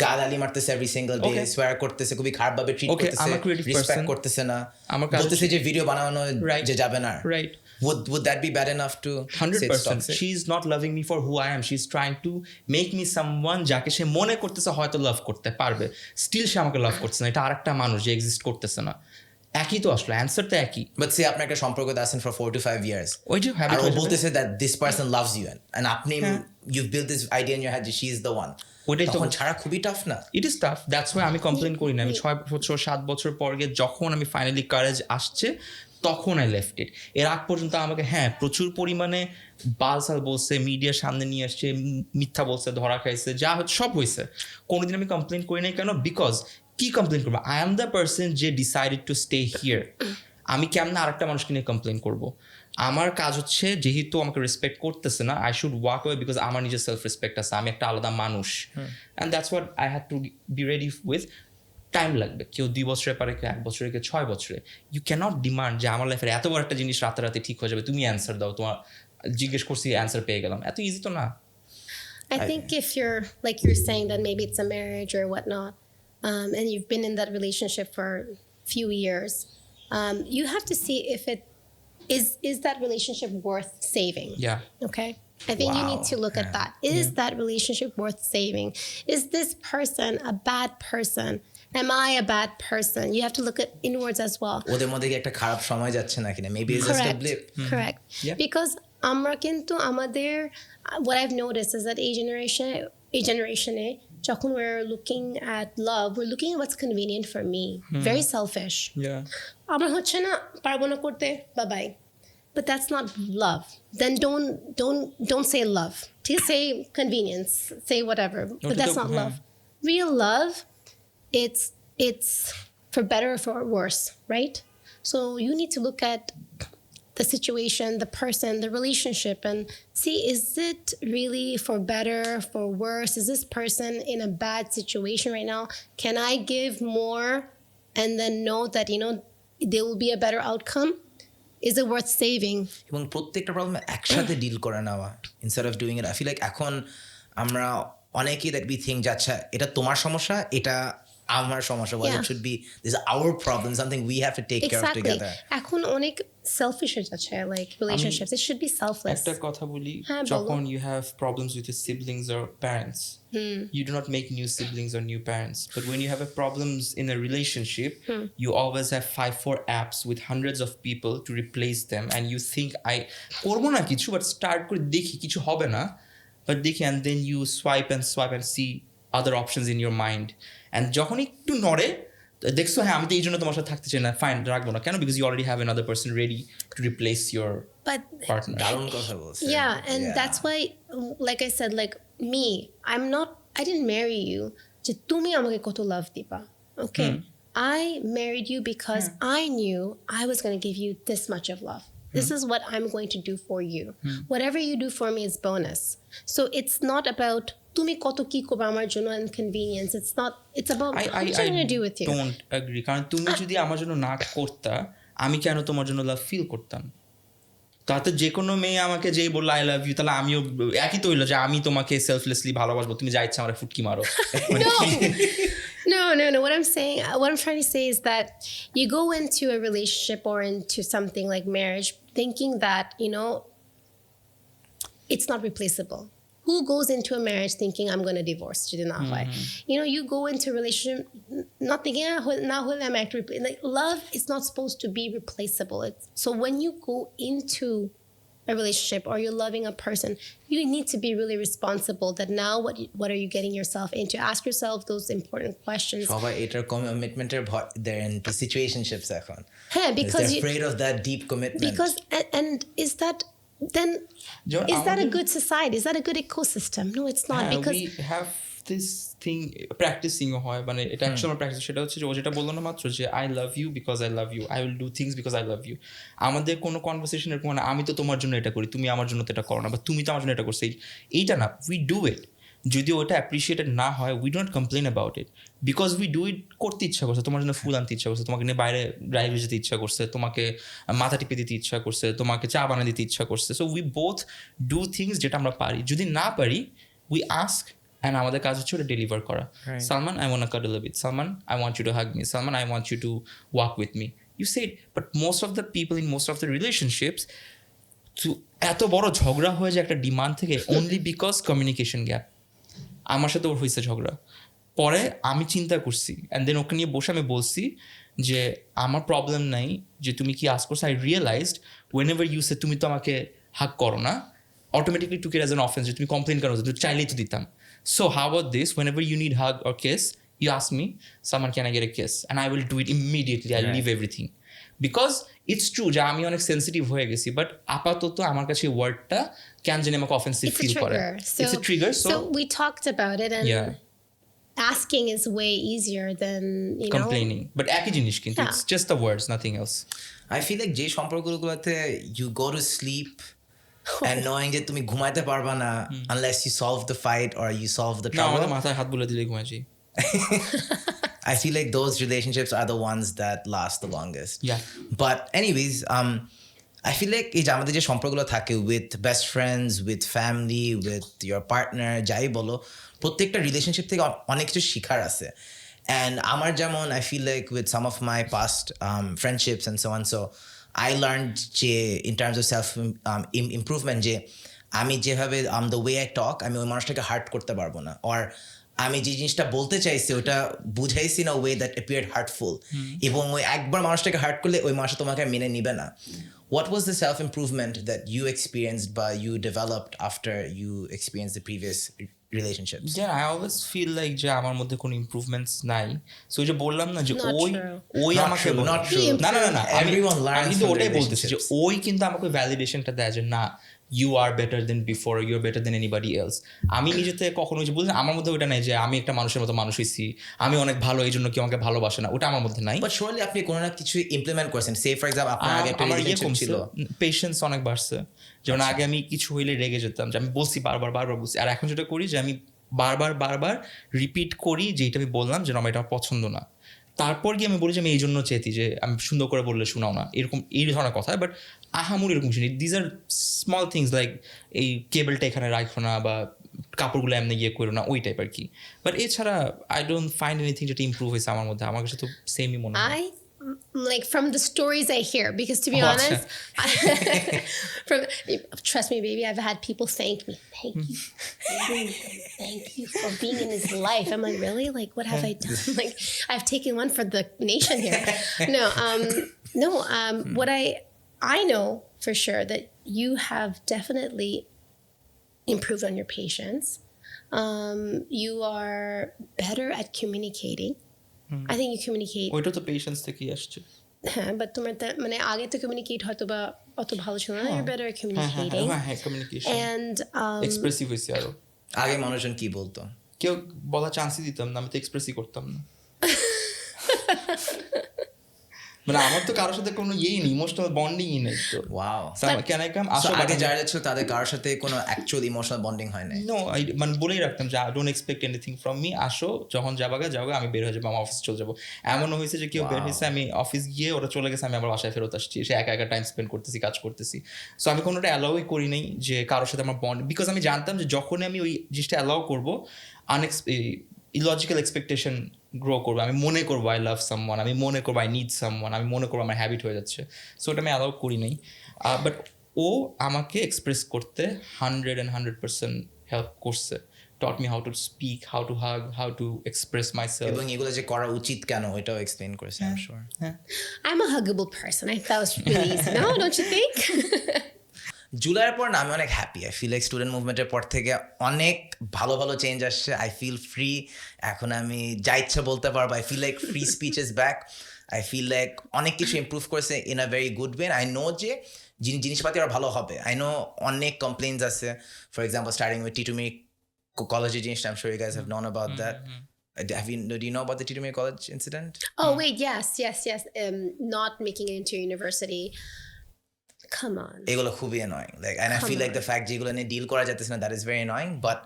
গালালি মারতেছে এভরি সিঙ্গেল ডে Okay. সোয়ার করতেছে খুবই খারাপ ভাবে ট্রিট Okay, করতেছে I'm a creative respect person. করতেছে না আমার কাজ বলতেছে যে ভিডিও বানানো Right. যে যাবে না right would that be bad enough to say it's 100% toxic? she is not loving me for who I am she is trying to make me someone যাকে সে মনে করতেছে হয়তো লাভ করতে পারবে স্টিল সে আমাকে লাভ করছে না এটা আরেকটা মানুষ যে এক্সিস্ট করতেছে না একই তো আসলে অ্যান্সার তো একই But say আপনার একটা সম্পর্কতে আছেন for 4 to 5 years ওই যে আর habit ও হয়ে যাবে। বলতেছে that this person loves you and আপনি হ্যাঁ। you've built this idea in your head that she is the one ওইটাই তো তখন ছাড়া খুবই টাফ না it is tough that's why আমি কমপ্লেন করি না আমি 6 বছর 7 বছর পর গিয়ে যখন আমি ফাইনালি কারেজ আসছে তখন আই লেফট ইট এর আগ পর্যন্ত আমাকে হ্যাঁ প্রচুর পরিমাণে বালসাল বলছে মিডিয়ার সামনে নিয়ে আসছে মিথ্যা বলছে ধরা খাইছে যা হচ্ছে সব হয়েছে কোনোদিন আমি কমপ্লেন করি নাই কেন বিকজ কি কমপ্লেন করবো আই এম দ্য পার্সন যে ডিসাইডেড টু স্টে হিয়ার আমি কেমন আরেকটা মানুষকে নিয়ে কমপ্লেন করবো আমার কাজ হচ্ছে যেহেতু আমাকে রেসপেক্ট করতেছে না I should walk away because আমার নিজের সেলফ রেসপেক্ট আছে আমি একটা আলাদা মানুষ and that's what I had to be ready with time লাগবে কেউ 2 বছরে পারে কেউ 1 বছরে কেউ 6 বছরে ইউ ক্যানট ডিমান্ড যে আমার লাইফের এত বড় একটা জিনিস রাতারাতি ঠিক হয়ে যাবে তুমি অ্যান্সার দাও তোমার জিজ্ঞেস করছি অ্যান্সার পেয়ে গেলাম এত ইজি তো না I think if you're like you're saying that maybe it's a marriage or whatnot, and you've been in that relationship for a few years, you have to see if it is that relationship worth saving. Yeah. Okay. I think you need Wow. to look at that. Is that relationship worth saving? Is this person a bad person? Am I a bad person? You have to look at inwards as well. ওদের মধ্যে কি একটা খারাপ সময় যাচ্ছে না কিনা maybe it's just a Correct. ব্লিপ Correct. Yeah. Because আমরা কিন্তু আমাদের what I've noticed is that a generation যখন we're looking at love, we're looking at what's convenient for me. Very selfish. আমার হচ্ছে না পারবো না করতে bye. But that's not love. Then don't say love. Just say convenience. Say whatever. But that's not love. Real love, it's for better or for worse, right? So you need to look at the situation, the person, the relationship, and see, is it really for better, for worse? Is this person in a bad situation right now? Can I give more and then know that, there will be a better outcome? Is it worth saving? এবং প্রত্যেকটা problem একসাথে deal করে নেওয়া instead of doing it I feel like এখন আমরা অনেকেই that B think যে আচ্ছা এটা তোমার সমস্যা এটা আমার সমস্যা was it should be this our problem something we have to take care of together এখন অনেক selfish হয়ে যাচ্ছে like relationships. It should be selfless. একটা কথা বলি হ্যাঁ, বলো। যখন you have problems with your siblings or parents you do not make new siblings or new parents but when you have a problems in a relationship you always have 5-4 apps with hundreds of people to replace them and you think I করবো না কিছু but start করে দেখি কিছু হবে না but দেখি and then you swipe and see other options in your mind and যখন একটু নড়ে দেখছো হ্যাঁ আমি তো এই জন্য তোমার সাথে থাকতে চাই না ফাইন রাখবো না কেন because you already have another person ready to replace your But partner দারুণ কথা বলছে yeah, and that's why, like I said, like me, I didn't marry you যে তুমি আমাকে কত love দিবা. Okay. I married you because I knew I was going to give you this much of love. This is what I'm going to do for you. Whatever you do for me is bonus. So it's not about তুমি কত কি করবে আমার জন্য and convenience. It's about how much I'm going to do with you. don't agree কারণ তুমি যদি আমার জন্য না করতা আমি কেন তোমার জন্য লাভ ফিল করতাম? তাতে যে কোনো মেয়ে আমাকে যেই বললো আই লাভ ইউ, তাহলে আমিও একই তো হইলো যে আমি তোমাকে সেলফলেসলি ভালোবাসবো, তুমি যা ইচ্ছা আমার ফুটকি মারো। No. What I'm trying to say is that you go into a relationship or into something like marriage thinking that, it's not replaceable. Who goes into a marriage thinking I'm going to divorce? You go into a relationship not thinking, now I'm actually like love is not supposed to be replaceable. So when you go into a relationship or you're loving a person, you need to be really responsible that now what are you getting yourself into? Ask yourself those important questions. সবাই এটার কমিটমেন্টের they're into situationships এখন. Yeah, because they're afraid of that deep commitment. Because and is that then is that a good society? Is that a good ecosystem? No, it's not. Because we have this thing practicing হয়, মানে এটা একসময় practice, সেটা হচ্ছে যে ও যেটা বললো না মাত্র যে I love you because I love you, I will do things because I love you. আমাদের কোনো কনভারসেশন এরকম না আমি তো তোমার জন্য এটা করি, তুমি আমার জন্য তো এটা করো না, বা তুমি তো আমার জন্য এটা করছো, এইটা না, উই ডু ইট। যদিও ওটা অ্যাপ্রিসিয়েটেড না হয়, we don't complain about it, because we do ইট। করতে ইচ্ছা করছে, তোমার জন্য ফুল আনতে ইচ্ছা করছে, তোমাকে নিয়ে বাইরে ড্রাইভে যেতে ইচ্ছা করছে, তোমাকে মাথা টিপে দিতে ইচ্ছা করছে, তোমাকে চা বানিয়ে দিতে ইচ্ছা করছে। So we both do things যেটা আমরা পারি। যদি না পারি, উই আস্ক, অ্যান্ড আমাদের কাজ হচ্ছে ওটা ডেলিভার করা। Salman, I want to cuddle with Salman, I want you to hug me Salman, I want you to walk with me, you said. But most of the people in most of the relationships এত বড় ঝগড়া হয়ে যায় একটা demand থেকে, only because communication gap. আমার সাথে ওর হয়েছে ঝগড়া, পরে আমি চিন্তা করছি, অ্যান্ড দেন ওকে নিয়ে বসে আমি বলছি যে আমার প্রবলেম নাই যে তুমি কি আস্ক করছো। I realized whenever you say তুমি তো আমাকে হাগ করো না, automatically took it as an offence যে তুমি কমপ্লেন কেন, তুমি চাইলেই তো দিতাম। So how about this, whenever you need hug or kiss, you ask me Salman can I get a kiss, and I will do it immediately, I leave everything. Because it's true যে আমি অনেক sensitive হয়ে গেছি, but আপাতত আমার কাছে ওয়ার্ডটা কেন জানি আমাকে অফেন্সিভ ফিল করে। It's a trigger. So we talked about it, and asking is way easier than complaining. But একই জিনিস কিন্তু, it's just the words, nothing else. I feel like যে সম্পর্কগুলোতে you go to sleep and knowing যে তুমি ঘুমাইতে পারবা না unless you solve the fight or you solve the না, trouble. আমাদের মাথায় হাত বুলে দিলে ঘুমাই যাই। I feel like those relationships are the ones that last the longest. Yeah. But anyways, I feel like এই যে আমাদের যে সম্পর্কগুলো থাকে with best friends, with family, with your partner, যাই বলো, প্রত্যেকটা রিলেশনশিপ থেকে অনেক কিছু শিখার আছে। And আমার যেমন I feel like with some of my past friendships and so on, so I learned যে in terms of self improvement যে আমি যেভাবে the way I talk, আমি ওই মানুষটাকে হার্ট করতে পারবো না, or আমি যে জিনিসটা বলতে চাইছি ওটা বুঝাইছি না ওয়ে দ্যাট অ্যাপিয়ার্ড হার্টফুল, এবং ওই একবার মানুষটাকে হার্ট করলে ওই মানুষটা তোমাকে মেনে নিবে না। What was the self-improvement that you experienced but you developed after you experienced the previous relationships? Yeah, I always feel like যে আমার মধ্যে কোনো ইমপ্রুভমেন্টস নাই। সো যে বললাম না যে ওই আমাকে না Everyone learns আমি তো from ওটাই বলতেছি যে relationships. ওই কিন্তু আমাকে ভ্যালিডেশনটা দেয় যে না, you are better than before, you are better than anybody else. আমি নিজেতে কখনো যে বলছি আমার মধ্যে ওটা নাই যে আমি একটা মানুষের মতো মানুষ হইছি, আমি অনেক ভালো এই জন্য কেউ আমাকে ভালোবাসে না, ওটা আমার মধ্যে নাই। But surely আপনি কোনো না কিছু ইমপ্লিমেন্ট করছেন। সে ফর এক্সাম্পল আপনার আগে একটা রিলেশনশিপ ছিল, পেশেন্স অনেক বাড়ছে। যেমন আগে আমি কিছু হইলে রেগে যেতাম, যে আমি বলছি বারবার বলছি, আর এখন যেটা করি যে আমি বারবার রিপিট করি যে এটা আমি বললাম যে আমার এটা পছন্দ না, তারপর গিয়ে আমি বলি যে আমি এই জন্য চেয়েছি যে আমি সুন্দর করে বললে শোনাও না, এরকম এই ধরনের কথা। বাট আহামুর এরকম কিছু নেই। These are small things like এই কেবলটা এখানে রাখো না, বা কাপড়গুলো এমনি গিয়ে করো না, ওই টাইপ আর কি। বাট এছাড়া আই ডোন্ট ফাইন্ড এনিথিং যেটা ইমপ্রুভ হয়েছে আমার মধ্যে। আমার কাছে তো সেমই মনে হয়। Like from the stories I hear, because to be honest, trust me, baby, I've had people thank me. Thank you for being in his life. I'm like, really? Like, what have I done? Like, I've taken one for the nation here. What I know for sure that you have definitely improved on your patience. You are better at communicating. I think you communicate. ওইটা তো patience থেকেই আসছে। হ্যাঁ, but তোমার মানে আগে তো communicate হয়তো বা অত ভালো ছিল না। You're better at communicating. হ্যাঁ, কমিউনিকেশন And এক্সপ্রেসিভ হয়েছে আরো। আগে মানুষজন কি বলতো, কেউ বলার চান্সই দিতাম না, আমি তো এক্সপ্রেসই করতাম না। মানে আমার তো কারোর সাথে কোনো ইয়েই নেই, ইমোশনাল বন্ডিংই নেই তো। ওয়াও, ক্যান আই কাম আসো, আগে যারা ছিল তাদের কারোর সাথে কোনো অ্যাকচুয়াল ইমোশনাল বন্ডিং হয় না? নো, মানে বলেই রাখতাম যে I don't expect anything from me, আসো, যখন যাবাগা আমি বের হয়ে যাবো, আমার অফিস চলে যাবো। এমনও হয়েছে যে কেউ বের হয়েছে, আমি অফিস গিয়ে ওরা চলে গেছে, আমি আবার বাসায় ফেরত আসছি, সে একা একা টাইম স্পেন্ড করতেছি, কাজ করতেছি। সো আমি কোনোটা অ্যালাউই করি নাই যে কারোর সাথে আমার বন্ড, বিকজ আমি জানতাম যে যখনই আমি ওই জিনিসটা অ্যালাউ করবো, ইলজিক্যাল এক্সপেকটেশন গ্রো করবো, আমি মনে করবো আই লাভ সামওয়ান, আমি মনে করবো আই নিড সামওয়ান, আমি মনে করবো আমার হ্যাবিট হয়ে যাচ্ছে। সো ওটা আমি অ্যালাউ করি নাই। বাট ও আমাকে এক্সপ্রেস করতে 100% হেল্প করছে, taught me how to speak, how to hug, how to express myself. এবং এগুলো যে করা উচিত কেন ওইটাও এক্সপ্লেইন করেছে, I am sure. I'm a huggable person. I thought it was really easy. No, don't you think? জুলাইয়ের পর না আমি অনেক happy. I feel like student মুভমেন্টের পর থেকে অনেক ভালো ভালো চেঞ্জ আসছে। আই ফিল ফ্রি, এখন আমি যা ইচ্ছা বলতে পারবো। I feel like free speech is back. I feel like অনেক কিছু ইম্প্রুভ করেছে in a very good way. I know যে জিনিসপাতি আরও ভালো হবে। আই নো অনেক কমপ্লেইনস আছে, for example starting with Titumir কলেজের জিনিসটা। I am sure you guys have known about that. Do you know about the Titumir College incident? Oh wait, yes. Not making it into university. Come on. এগুলো খুবই annoying. Like, and I feel like the fact যেগুলো নিয়ে deal করা যাচ্ছে না, that is very annoying. But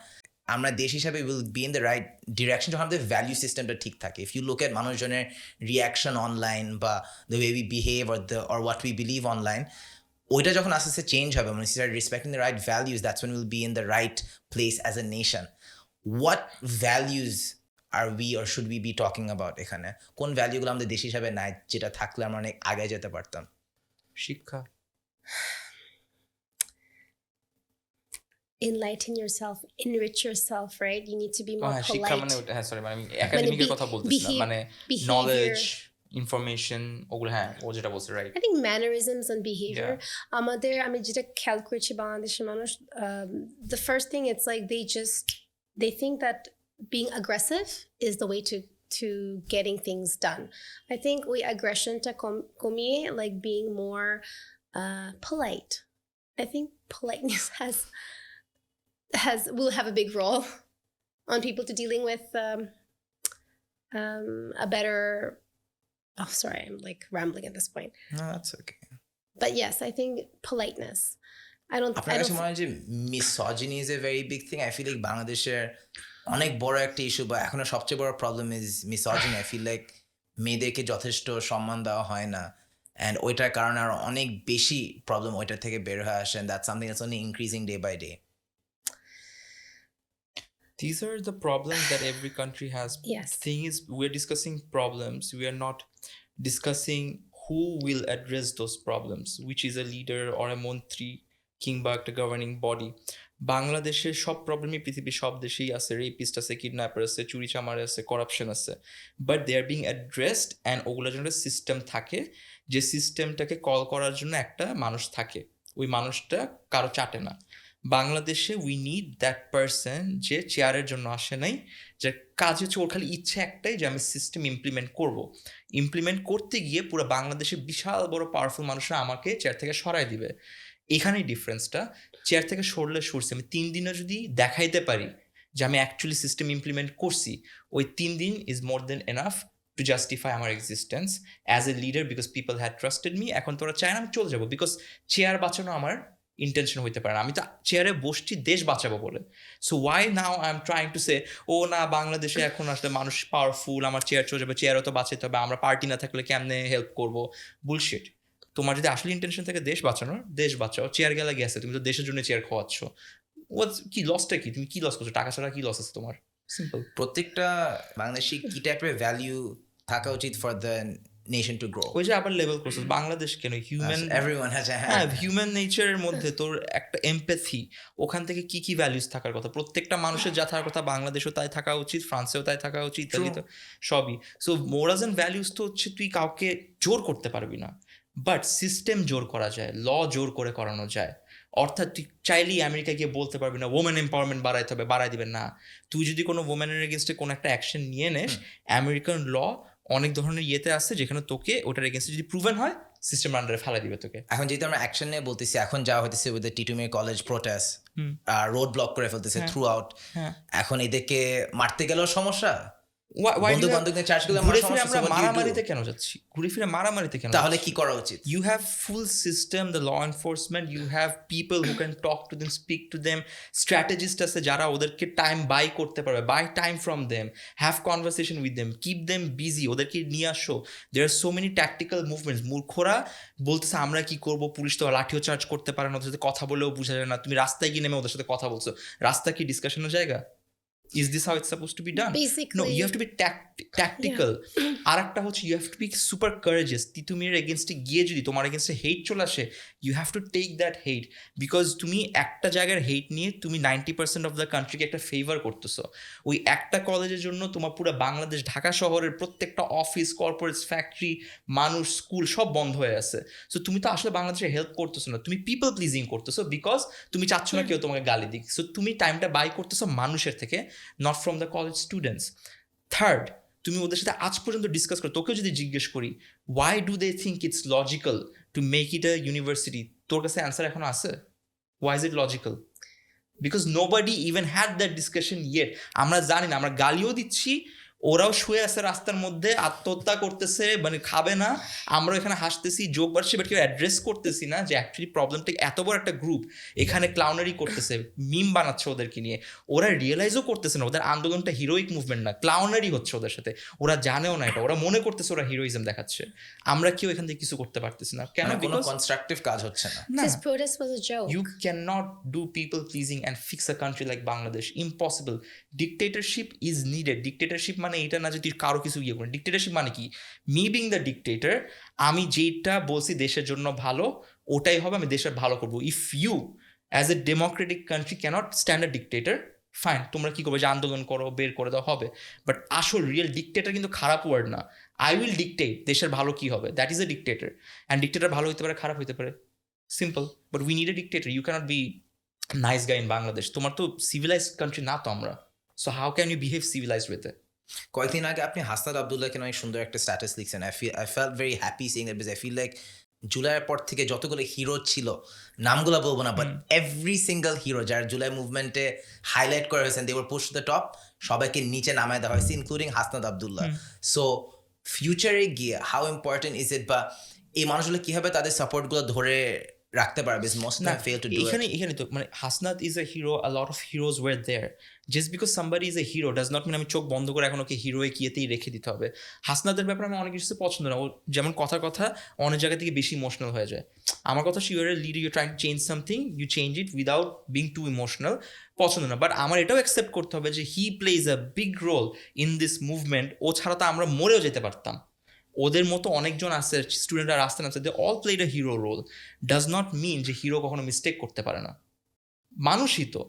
আমরা দেশ হিসাবে will be in the right direction যখন আমাদের ভ্যালু সিস্টেমটা ঠিক থাকে। If you look at মানুষজনের রিয়াকশন অনলাইন বা the way we behave or what we believe online, ওইটা যখন আস্তে আস্তে চেঞ্জ হবে, when we start respecting the right values, that's when we'll be in the right place as a nation. What values are we or should we be talking about এখানে? কোন ভ্যালুগুলো আমাদের দেশ হিসাবে নাই, যেটা থাকলে আমরা অনেক আগে যেতে পারতাম? শিক্ষা। Enlighten yourself, enrich yourself, right? You need to be more শিক্ষা polite. মানে ওটা, হ্যাঁ সরি, মানে আমি একাডেমিকের কথা বলতেছি না, মানে behavior. নলেজ, ইনফরমেশন, ওগুলো, হ্যাঁ ও যেটা বলছে right. I think mannerisms and behavior. আমি যেটা খেয়াল করছি বাংলাদেশের মানুষ, the first thing, it's like they think that being aggressive is the way to getting things done. I think we aggression to কমিয়ে, like being more polite. I think politeness will have a big role on people to dealing with a better. Oh, sorry, I'm like rambling at this point. No, that's okay. But yes, I think politeness. আপনার কাছে মনে হয় যে misogyny is a very big thing? I feel like বাংলাদেশের অনেক বড় একটা issue বা এখনো সবচেয়ে বড় problem is misogyny. I feel like মেয়েদেরকে যথেষ্ট সম্মান দেওয়া হয় না, অ্যান্ড ওইটার কারণে আরো অনেক বেশি প্রবলেম ওইটার থেকে বের হয়ে আসে, and that's something that's only increasing day by day. These are the problems that every country has. Yes. The thing is, we're discussing problems. We are not discussing who will address those problems, which is a leader or a মন্ত্রী কিংবা একটা governing body. বাংলাদেশের সব প্রবলেমই পৃথিবীর সব দেশেই আছে, rapist আছে, কিডন্যাপার আছে, চুরি চামার আছে, করাপশন আছে, but they are being addressed, and ওগুলোর জন্য সিস্টেম থাকে, যে সিস্টেমটাকে কল করার জন্য একটা মানুষ থাকে, ওই মানুষটা কারো চাটে না। বাংলাদেশে উই নিড দ্যাট পারসন যে চেয়ারের জন্য আসে নাই, যার কাজ হচ্ছে ওর খালি ইচ্ছে একটাই যে আমি সিস্টেম ইমপ্লিমেন্ট করব। ইমপ্লিমেন্ট করতে গিয়ে পুরো বাংলাদেশে বিশাল বড় পাওয়ারফুল মানুষরা আমাকে চেয়ার থেকে সরাই দিবে। এখানেই ডিফারেন্সটা, চেয়ার থেকে সরছি, আমি 3 দিনে যদি দেখাইতে পারি যে আমি অ্যাকচুয়ালি সিস্টেম ইমপ্লিমেন্ট করছি, ওই 3 দিন is more than enough to justify আমার existence as a leader, because people had trusted me. এখন তোরা চায় না আমি চলে যাবো, বিকজ চেয়ার বাঁচানো আমার ইন্টেনশন হইতে পারে না, আমি তো চেয়ারে বসছি দেশ বাঁচাবো বলে। So why now I am trying to say, ও না বাংলাদেশে এখন আসলে মানুষ পাওয়ারফুল, আমার চেয়ার চলে যাবে, চেয়ারও তো বাঁচাতে হবে, আমরা পার্টি না থাকলে কেমনে হেল্প করবো? বুলশিট। তোমার যদি আসলে ইন্টেনশন থাকে দেশ বাঁচানোর, দেশ বাঁচাও। চেয়ার গেলে গেছে, তুমি তো দেশের জন্য চেয়ার খোয়াচ্ছ, কি লসটা কি? তুমি কি লস করছো? টাকা ছাড়া কি লস আছে তোমার? সিম্পল। প্রত্যেকটা বাংলাদেশি কি টাইপের ভ্যালু থাকা উচিত for the nation to grow? ওই যে আবার লেভেল করছো, বাংলাদেশ কেন, হিউম্যান, এভরিওয়ান হ্যাজ হিউম্যান নেচারের মধ্যে তোর একটা এমপ্যাথি, ওখান থেকে কি কি ভ্যালুস থাকার কথা, প্রত্যেকটা মানুষের যা থাকার কথা বাংলাদেশেও তাই থাকা উচিত, ফ্রান্সেও তাই থাকা উচিত, ইতালিতে সবই। সো মোরালস অ্যান্ড ভ্যালুস তো হচ্ছে তুই কাউকে জোর করতে পারবি না, বাট সিস্টেম জোর করা যায়, ল জোর করে করানো যায়। অর্থাৎ তুই চাইলেই আমেরিকা গিয়ে বলতে পারবি না ওমেন এম্পাওয়ারমেন্ট বাড়াইতে হবে, বাড়াই দিবেন না। তুই যদি কোনো ওমেনের এগেনস্টে কোনো একটা অ্যাকশন নিয়ে নেস, আমেরিকান ল অনেক ধরনের ইয়েতে আসছে যেখানে তোকে ওটার এগেনস্টে যদি প্রুভেন হয়, সিস্টেম আন্ডারে ফেলা দিবে তোকে। এখন যেহেতু আমরা অ্যাকশন নিয়ে বলতেছি, এখন যা হইতেছে with the Titumir college protest, road block করে ফেলতেছে থ্রু আউট, এখন এদেরকে মারতে গেলেও সমস্যা, Why do বন্ধু you have- বান্ধবদের চার্জ করলে ঘুরে আমার ফিরে সমস্যা, আমরা so what do you do? মারামারিতে কেন যাচ্ছি? ঘুরে ফিরে মারামারিতে কেন তাহলে যাচ্ছি? কি করা উচিত? You have full system, the law enforcement, you have people who can talk to them, speak to them, strategist আছে যারা ওদেরকে টাইম বাই করতে পারবে, buy time from them, have conversation with them, keep them busy, ওদেরকে নিয়ে আসো। There are so many tactical movements. মূর্খরা বলতেছে আমরা কি করব, পুলিশ তো লাঠিও চার্জ করতে পারে না, ওদের সাথে কথা বলেও বোঝা যায় না, তুমি রাস্তায় গিয়ে নেমে ওদের সাথে কথা বলছো, রাস্তা কি ডিসকাশনের জায়গা? Is this how it's supposed to be done? Basically, No, you have to be tactical. আর একটা হচ্ছে you have to be super courageous. তিতুমিরের এগেনস্টে গিয়ে যদি তোমার এগেনস্টে হেট চলে আসে, you have to take that hate, because তুমি একটা জায়গার হেট নিয়ে তুমি 90% অফ দ্য কান্ট্রিকে একটা ফেভার করতেছো। ওই একটা কলেজের জন্য তোমার পুরো বাংলাদেশ, ঢাকা শহরের প্রত্যেকটা অফিস, কর্পোরেট, ফ্যাক্টরি, মানুষ, স্কুল সব বন্ধ হয়ে আছে। সো তুমি তো আসলে বাংলাদেশে হেল্প করতেছো না, তুমি পিপল প্লিজিং করতেছো, বিকজ তুমি চাচ্ছ না কেউ তোমাকে গালি দিক। সো তুমি টাইমটা বাই করতেছো মানুষের থেকে, not from the college students. Third, তুমি ওদের সাথে আজ পর্যন্ত ডিসকাস করো, তোকেও যদি জিজ্ঞেস করি why do they think it's logical to make it a university, তোর কাছে অ্যান্সার এখনো আছে? Why is it logical? Because nobody even had that discussion yet. আমরা জানি না, আমরা গালিও দিচ্ছি, ওরাও শুয়ে আছে রাস্তার মধ্যে, আত্মহত্যা করতেছে, মানে খাবে না, আমরা এখানে হাসতেছি, যোগ বাড়ছে, বাট কেউ অ্যাড্রেস করতেছি না যে অ্যাকচুয়ালি প্রবলেমটা এত বড় একটা গ্রুপ এখানে ক্লাউনারি করতেছে, মিম বানাচ্ছে ওদেরকে নিয়ে, ওরা রিয়েলাইজও করতেছে না ওদের আন্দোলনটা হিরোইক মুভমেন্ট না, ক্লাউনারি হচ্ছে ওদের সাথে, ওরা জানেও না এটা, ওরা মনে করতেছে ওরা হিরোইজম দেখাচ্ছে। আমরা কেউ এখান থেকে কিছু করতে পারতেছি না, কেন? কোনো কনস্ট্রাকটিভ কাজ হচ্ছে না। this protest was a joke. You cannot do people pleasing and fix a country like Bangladesh. Impossible. Dictatorship is needed. Dictatorship মানে এটা না যে তুই কারো কিছু ইয়ে করেন। Dictatorship মানে কি? Me being the dictator, আমি যেটা বলছি দেশের জন্য ভালো, ওটাই হবে, আমি দেশের ভালো করবো। If you as a democratic country cannot stand a dictator, fine, তোমরা কি করবে, যে আন্দোলন করো, বের করে দেওয়া হবে। বাট আসল রিয়েল ডিকটেটর কিন্তু খারাপ ওয়ার্ড না। আই উইল ডিকটেট দেশের ভালো কি হবে, that is a dictator. And dictator ভালো হতে পারে, খারাপ হতে পারে, simple. But we need a dictator, you can't be nice guy in Bangladesh. তোমার তো সিভিলাইজড কান্ট্রি না তো আমরা, so how can you behave civilized with it? কয়েকদিন আগে আপনি হাসনাত আবদুল্লাহকে অনেক সুন্দর একটা স্ট্যাটাস লিখছেন। I felt very happy seeing that, because I feel like জুলাইয়ের পর থেকে যতগুলো হিরো ছিল, নামগুলো বলবো না, বাট এভরি সিঙ্গল হিরো যারা জুলাই মুভমেন্টে হাইলাইট করা হয়েছেন, they were push to the top, সবাইকে নিচে নামায় দেওয়া হয়েছে, ইনক্লুডিং হাসনাত আবদুল্লাহ। সো ফিউচারে গিয়ে হাউ ইম্পর্টেন্ট ইজ ইট, বা এই মানুষগুলো কীভাবে তাদের সাপোর্টগুলো ধরে রাখতে পারবে? Most of them fail to do it. এখানে তো মানে Hasnat is a hero, a lot of heroes were there. Just because somebody is a hero does not mean আমি চোখ বন্ধ করে এখন ওকে হিরোয়ে কিয়েতেই রেখে দিতে হবে। হাসনাতের ব্যাপারে আমি অনেক কিছু পছন্দ না, ও যেমন কথা অনেক জায়গা থেকে বেশি ইমোশনাল হয়ে যায়। আমার কথা, you are a leader, you trying to change something, you change it without being too emotional, পছন্দ না। বাট আমার এটাও অ্যাকসেপ্ট করতে হবে যে he plays a big role in this movement, ও ছাড়া তো আমরা মরেও যেতে পারতাম। ওদের মতো অনেকজন আছে, স্টুডেন্টরা রাস্তায় আছে, they all played a hero role. Does not mean যে হিরো কখনো মিস্টেক করতে পারে না, মানুষই তো।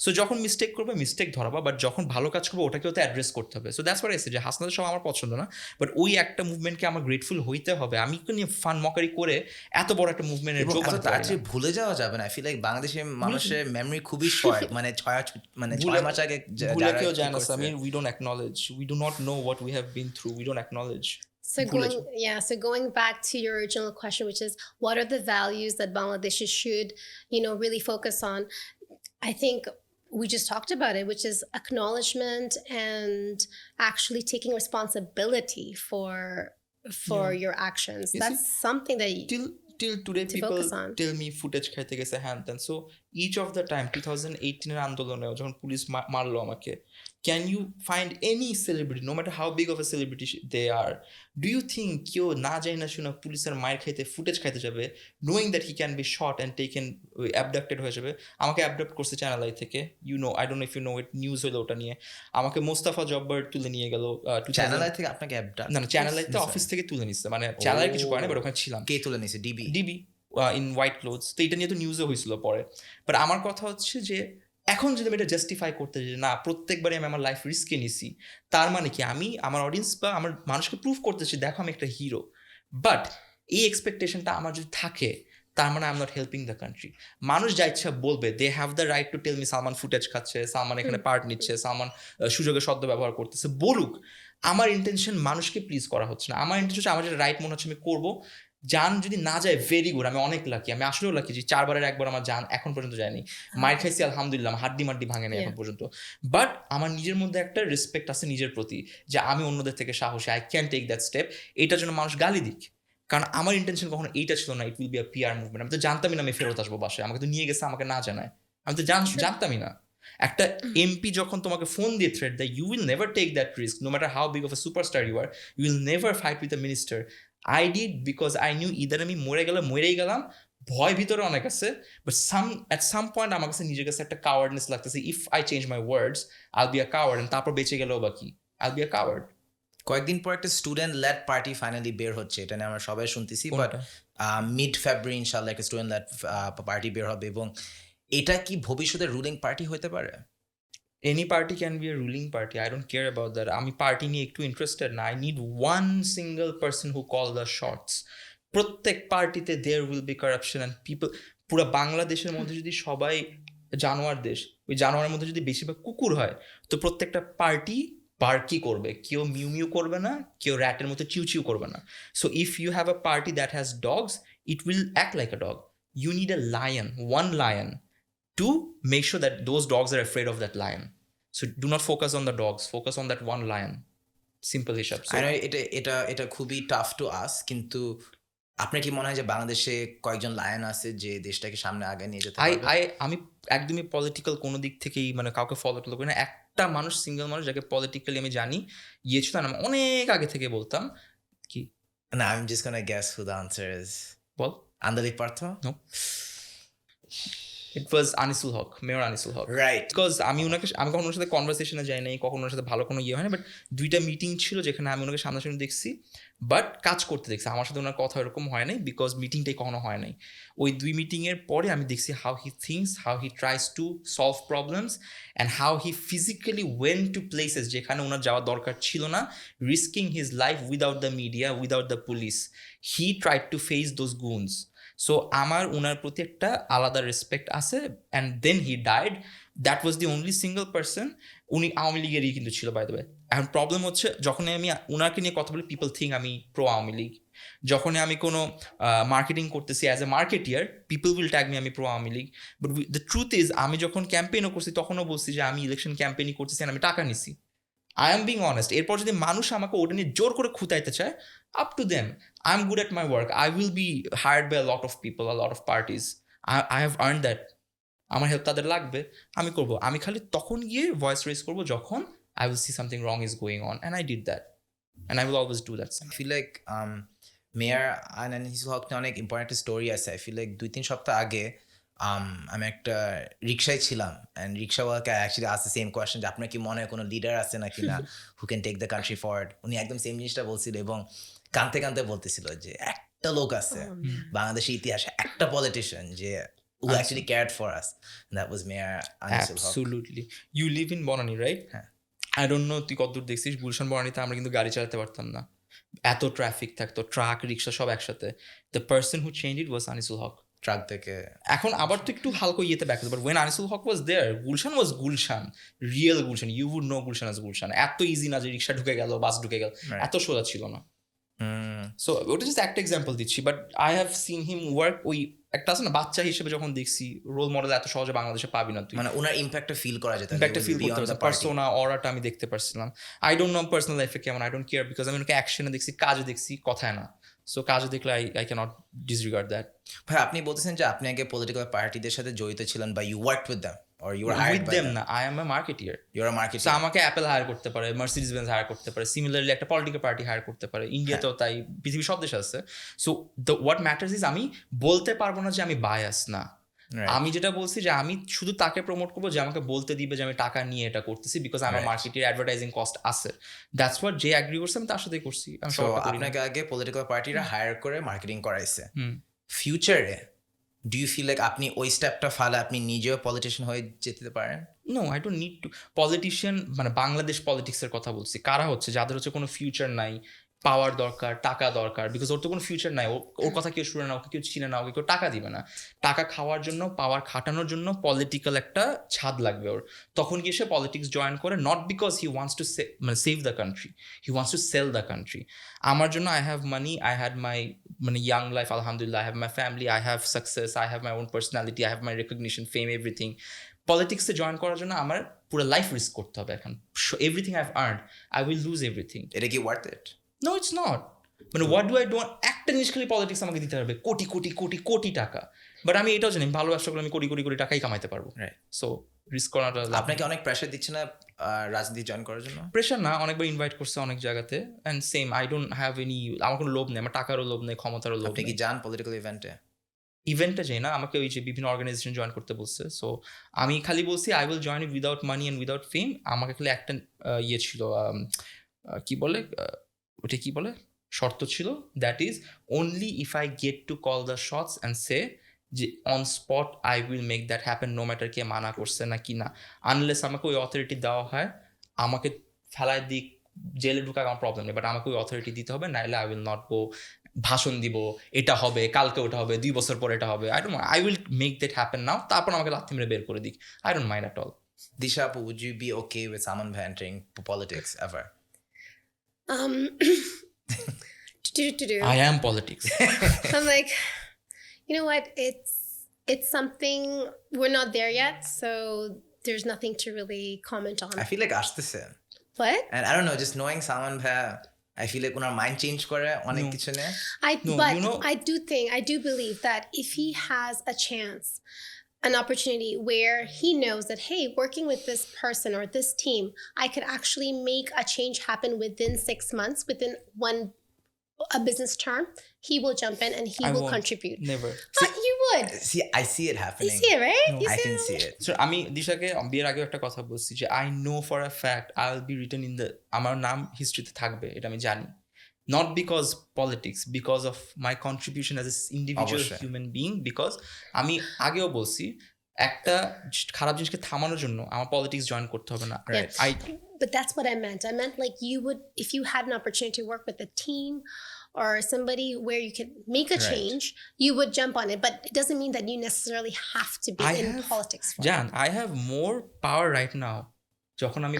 সো যখন মিস্টেক করবে মিস্টেক ধরাবা, বাট যখন ভালো কাজ করবে ওটাকেও তো অ্যাড্রেস করতে হবে। So that's what I say, যে হাসনাতের সব আমার পছন্দ না, বাট ওই একটা মুভমেন্টকে আমার গ্রেটফুল হইতে হবে। আমি নিয়ে ফান মকারি করে এত বড় একটা মুভমেন্টের যোগ বানাতে পারি না। ভুলে যাওয়া যাবে না। আই ফিল লাইক বাংলাদেশের মানুষের মেমরি খুবই শর্ট, মানে 6 মাস আগে ভুলে কেউ যায় না। I mean, we don't acknowledge, we do not know what we have been through, we don't acknowledge. So going back to your original question, which is what are the values that Bangladeshis should, really focus on? I think we just talked about it, which is acknowledgement and actually taking responsibility for your actions. That's something that Till today people focus on. tell me footage খাইতে গেছে হ্যান ত্যান। So each of the time 2018 আন্দোলনে যখন police মারলো আমাকে, can you find any celebrity, no matter how big of a celebrity they are, do you think কেউ না যায় না শুনে পুলিশের মায়ের খাইতে ফুটেজ খাইতে যাবে, knowing that he can be shot and taken, abducted হয়ে যাবে? আমাকে অ্যাবডাক্ট করছে চ্যানেল আই থেকে, I don't know if you know it, news হলো ওটা নিয়ে। আমাকে মোস্তাফা জব্বার তুলে নিয়ে গেল চ্যানেল আই থেকে। আপনাকে অ্যাবডাক্ট না, চ্যানেল আইতে অফিস থেকে তুলে নিচ্ছে, মানে চ্যানেল কিছু করে না, বাট ওখানে ছিলাম। কে তুলে নিছে? DB in white clothes. তো এটা নিয়ে তো নিউজও হয়েছিল পরে। বাট আমার কথা হচ্ছে যে এখন যদি আমি এটা জাস্টিফাই করতে যে না প্রত্যেকবারই আমি আমার লাইফ রিস্কে নিছি, তার মানে কি আমি আমার অডিয়েন্স বা আমার মানুষকে প্রুভ করতেছি দেখো আমি একটা হিরো। বাট এই এক্সপেকটেশনটা আমার যদি থাকে, তার মানে I am not helping the country. মানুষ যা ইচ্ছা বলবে, they have the right to tell me Salman footage খাচ্ছে, সালমান এখানে পার্ট নিচ্ছে, সালমান সুযোগের সদ্য ব্যবহার করতেছে, বলুক। আমার ইন্টেনশন মানুষকে প্লিজ করা হচ্ছে না, আমার ইন্টেনশন আমার যেটা রাইট মনে হচ্ছে আমি করবো। জান যদি না যায় ভেরি গুড, আমি অনেক লাকি, আমি আসলেও লাকি যে 4 বারের একবার আমার জান এখন পর্যন্ত যায়নি। মার খাইছি আলহামদুলিল্লাহ, আমার হাড্ডি মাড্ডি ভাঙে নাই এখন পর্যন্ত। বাট আমার নিজের মধ্যে একটা রেসপেক্ট আছে নিজের প্রতি, যে আমি অন্যদের থেকে সাহসী, I can take that step. এইটার জন্য মানুষ গালি দিক, কারণ আমার ইন্টেনশন কখনো এইটা ছিল না it will be a PR movement. আমি তো জানতামই না আমি ফেরত আসবো বাসায়, আমাকে তো নিয়ে গেছে আমাকে না জানায়, আমি তো জানতামই না। একটা এমপি যখন তোমাকে ফোন দিয়ে থ্রেট দেয়, you will never take that risk, no matter how big of a superstar you are, you will never fight with a minister. I did because I knew either আমি মরেই গেলাম, ভয় ভিতরে অনেক আছে, বাট অ্যাট সাম পয়েন্ট আমার কাছে নিজের কাছে একটা কাওয়ার্ডনেস লাগতেছে, ইফ আই চেঞ্জ মাই ওয়ার্ডস আইল বি আ কাওয়ার্ড, তারপর বেঁচে গেলেও বা কি, আইল বি আ কাওয়ার্ড। কয়েকদিন পর একটা স্টুডেন্ট লেড পার্টি ফাইনালি বের হচ্ছে, এটা নিয়ে আমরা সবাই শুনতেছি, বাট মিড ফেব্রুয়ারি ইনশাল্লাহ একটা স্টুডেন্ট লেড পার্টি বের হবে, এবং এটা কি ভবিষ্যতে রুলিং পার্টি হতে পারে? Any party can be a ruling party. I don't care about that. আমি পার্টি নিয়ে একটু ইন্টারেস্টেড না। I need one single person who call the shots. প্রত্যেক পার্টিতে there will be corruption and people, পুরো বাংলাদেশের মধ্যে যদি সবাই জানোয়ার দেশ, ওই জানোয়ারের মধ্যে যদি বেশিরভাগ কুকুর হয়, তো প্রত্যেকটা পার্টি বার্কি করবে, কেউ মিউ মিউ করবে না, কেউ র্যাটের মতো চিউ চিউ করবে না। So if you have a party that has dogs, it will act like a dog. You need a lion, one lion, to make sure that those dogs are afraid of that lion. So do not focus on the dogs, focus on that one lion. Simple হিসাব। So, I know এটা খুবই tough to us, কিন্তু আপনার কি মনে হয় যে বাংলাদেশে কয়েকজন লায়ন আছে যে দেশটাকে সামনে আগে নিয়ে যেতে পারবে? আমি একদমই পলিটিক্যাল কোনো দিক থেকেই মানে কাউকে ফলো করি না। একটা মানুষ, সিঙ্গেল মানুষ যাকে পলিটিক্যালি আমি জানি ছিল, আমি অনেক আগে থেকে বলতাম কি না, I'm just gonna guess who the answer is. বল। Andaleeb Partho? No. It was Anisul Haque, mayor Anisul Haque. Right. Because আমি কখনো ওনার সাথে কনভারসেশনে যাই নাই, কখনো ওনার সাথে ভালো কোনো ইয়ে হয় না, বাট 2টা মিটিং ছিল যেখানে আমি ওনাকে সামনাসামনি দেখছি, বাট কাজ করতে দেখছি। আমার সাথে ওনার কথা এরকম হয় নাই, বিকজ মিটিংটাই কখনো হয় নাই। ওই 2 মিটিংয়ের পরে আমি দেখছি how he thinks, how he tries to solve problems, and how he physically went to places যেখানে ওনার যাওয়া দরকার ছিল না, risking his life without the media, without the police. He tried to face those guns. So আমার ওনার প্রতি একটা আলাদা রেসপেক্ট আছে, and then he died. That was the only single person. উনি আওয়ামী লীগেরই কিন্তু ছিল, বাই দ্য ওয়ে। এখন প্রবলেম হচ্ছে যখন আমি ওনাকে নিয়ে কথা বলি, পিপল থিঙ্ক আমি প্রো আওয়ামী লীগ। যখন আমি কোনো মার্কেটিং করতেছি as a marketer, people will tag me আমি pro Awami League. But the truth is আমি যখন ক্যাম্পেইনও করছি তখনও বলছি যে আমি ইলেকশন ক্যাম্পেইনই করতেছি, আমি টাকা নিছি। I am being honest. এরপর যদি মানুষ আমাকে ওটা নিয়ে জোর করে খুঁতাইতে চায়, up to them. I am good at my work, I will be hired by a lot of people, a lot of parties. I have earn that. আমার হেল্প তাদের লাগবে, আমি করবো। আমি খালি তখন গিয়ে ভয়েস রেজ করবো যখন I will see something wrong is going on, and I did that, and I will always do that. I feel like mayor Anisul Haque নিয়ে অনেক ইম্পর্টেন্ট একটা স্টোরি আছে। I feel like 2-3 সপ্তাহ আগে আমি একটা রিক্সায় ছিলাম, অ্যান্ড রিক্সাওয়ালাকে actually ask the same question যে আপনার কি মনে হয় কোনো লিডার আছে নাকি না who can take the country forward. উনি একদম সেম জিনিসটা বলছিল, এবং কাঁদতে কাঁদতে বলতেছিল যে একটা লোক আছে বাংলাদেশের ইতিহাসে, একটা পলিটিশিয়ান যে who actually cared for us, and that was Mayor Anisul Haq. Absolutely. You live in Banani, right? হ্যাঁ। I don't know তুই কতদূর দেখছিস, গুলশান বনানীতে আমরা কিন্তু গাড়ি চালাতে পারতাম না, এত ট্রাফিক থাকতো, ট্রাক রিক্সা সব একসাথে। The person who change it was Anisul Haque. Truck থেকে এখন আবার তো একটু হালকা ইয়েতে back, but when Anisul Haque was there, Gulshan was Gulshan, real Gulshan. You would know Gulshan as Gulshan. এত ইজি না যে রিক্সা ঢুকে গেল, বাস ঢুকে গেল, এত সোজা ছিল না। সো ওটা জাস্ট একটা এক্সাম্পল দিচ্ছি, but I have seen him work. ওই একটা আছে না, বাচ্চা হিসেবে যখন দেখছি, রোল মডেল এত সহজে বাংলাদেশে পাবি না তুই, মানে ওনার ইম্প্যাক্টটা ফিল করা যেত, ইম্প্যাক্টটা ফিল করতে পারতাম, পার্সোনা অরাটা আমি দেখতে পারছিলাম। আই ডোন্ট নো পার্সোনাল লাইফে কেমন, আই ডোন্ট কেয়ার, বিকজ আমি ওনাকে অ্যাকশনে দেখছি, কাজে দেখছি, কথায় না। সো কাজে দেখলে আই ক্যানট ডিসরিগার্ড দ্যাট। ভাই আপনি বলতেছেন যে আপনি আগে পলিটিক্যাল পার্টিদের সাথে জড়িত ছিলেন, বা you worked with them or you were hired with by them them? না, I am a marketeer. You're a marketer. So আমাকে অ্যাপেল হায়ার করতে পারে, মার্সিডিজ বেঞ্জ হায়ার করতে পারে, সিমিলারলি একটা পলিটিক্যাল পার্টি হায়ার করতে পারে, ইন্ডিয়াতেও তাই, পৃথিবীর সব দেশে আছে। So the what matters is আমি বলতে পারবো না যে আমি বায়াস না। আমি যেটা বলছি যে আমি শুধু তাকে প্রমোট করবো যে আমাকে বলতে দিবে যে আমি টাকা নিয়ে এটা করতেছি, বিকজ আমার মার্কেটের অ্যাডভার্টাইজিং কস্ট আছে। দ্যাটস হোয়াট যে অ্যাগ্রি করছে আমি তার সাথেই করছি। সো আপনাকে আগে পলিটিক্যাল পার্টিরা হায়ার করে মার্কেটিং করাইছে। ফিউচারে ডু ইউ ফিল লাইক আপনি ওই স্টেপটা ফালে আপনি নিজেও পলিটিশিয়ান হয়ে যেতে পারেন? No, I don't need to. Politician মানে বাংলাদেশ পলিটিক্সের কথা বলছি, কারা হচ্ছে যাদের হচ্ছে কোনো ফিউচার নাই, পাওয়ার দরকার, টাকা দরকার, বিকজ ওর তো কোনো ফিউচার নাই, ওর কথা কেউ শুনে না, ওকে কেউ চিনে না, ওকে কেউ টাকা দিবে না। টাকা খাওয়ার জন্য, পাওয়ার খাটানোর জন্য পলিটিক্যাল একটা ছাদ লাগবে ওর। তখন গিয়ে সে পলিটিক্স জয়েন করে, not because he wants to মানে save the country, he wants to sell the country. আমার জন্য I have money, I had my মানে ইয়াং লাইফ, আলহামদুলিল্লাহ, I have my family, I have success, I have my own personality, I have my recognition, fame, everything. পলিটিক্সে join করার জন্য আমার পুরো life risk করতে হবে এখন। Everything I have earned, I will lose everything. এটা কি worth it? No, it's not. মানে হোয়াট ডু আই ডোন্ট, একটা জিনিস খালি পলিটিক্স আমাকে দিতে হবে কোটি কোটি কোটি কোটি টাকা, বাট আমি এটাও জানি ভালো ব্যবসা করলে আমি কোটি কোটি কোটি টাকাই কামাইতে পারবো। সো রিস্ক করাটা আপনাকে অনেক প্রেশার দিচ্ছে না রাজনীতি জয়েন করার জন্য? প্রেশার না, অনেকবার ইনভাইট করছে অনেক জায়গাতে, and same, I don't have any, আমার কোনো লোভ নেই, আমার টাকারও লোভ নেই, ক্ষমতারও লোভ আপনি নেই। কি যান পলিটিক্যাল ইভেন্টে যাই না, আমাকে ওই যে বিভিন্ন অর্গানাইজেশন জয়েন করতে বলছে। সো আমি খালি বলছি I will join without money and without fame. আমাকে খালি একটা ইয়ে ছিল, কি বলে ওটা, কি বলে, শর্ত ছিল, that is only if I get to call the shots and say যে on spot I will make that happen, no matter কে মানা করছে না কি না, আনলেস আমাকে ওই অথরিটি দেওয়া হয়। আমাকে ফেলায় দিক, জেলে ঢুকা আমার প্রবলেম নেই, বাট আমাকে ওই অথরিটি দিতে হবে, নাহলে আই উইল নট গো ভাষণ দিব, এটা হবে কালকে, ওটা হবে 2 বছর পর, এটা হবে, I will make that happen নাও, তারপর আমাকে লাথি মেরে বের করে দিক, I don't mind at all. Disha, would you be okay with Salman Bhai entering politics ever? I am politics. I'm like, you know what? It's something, we're not there yet, so there's nothing to really comment on. I feel like আসতেছে, What? and I don't know, just knowing Salman Bhai, I feel like owner mind change করে অনেক কিছু নিয়ে। But you know- I do believe that if he has a chance, an opportunity where he knows that, hey, working with this person or this team, I could actually make a change happen within 6 months, within a business term, he will jump in and he I will won't. contribute. Never. But you would. See, I see it You happening. see it, right? No, You I can it? see it. So, আমি দিশাকে বিয়ের আগেও একটা কথা বলছি যে I know for a fact I will be written in the, আমার নাম হিস্ট্রিতে থাকবে, এটা আমি জানি। Not because politics, because of my contribution as a individual অবশ্যই। হিউম্যান বিং, বিকজ আমি আগেও বলছি একটা খারাপ জিনিসকে থামানোর জন্য আমার পলিটিক্স জয়েন করতে হবে না। Right. But that's what I meant. I meant like you would, if you had an opportunity to work with a team or somebody where you could make a Right. change, you would jump on it. But it doesn't mean that you necessarily have to be I in have- politics for it. জান, I have more power right now, যখন আমি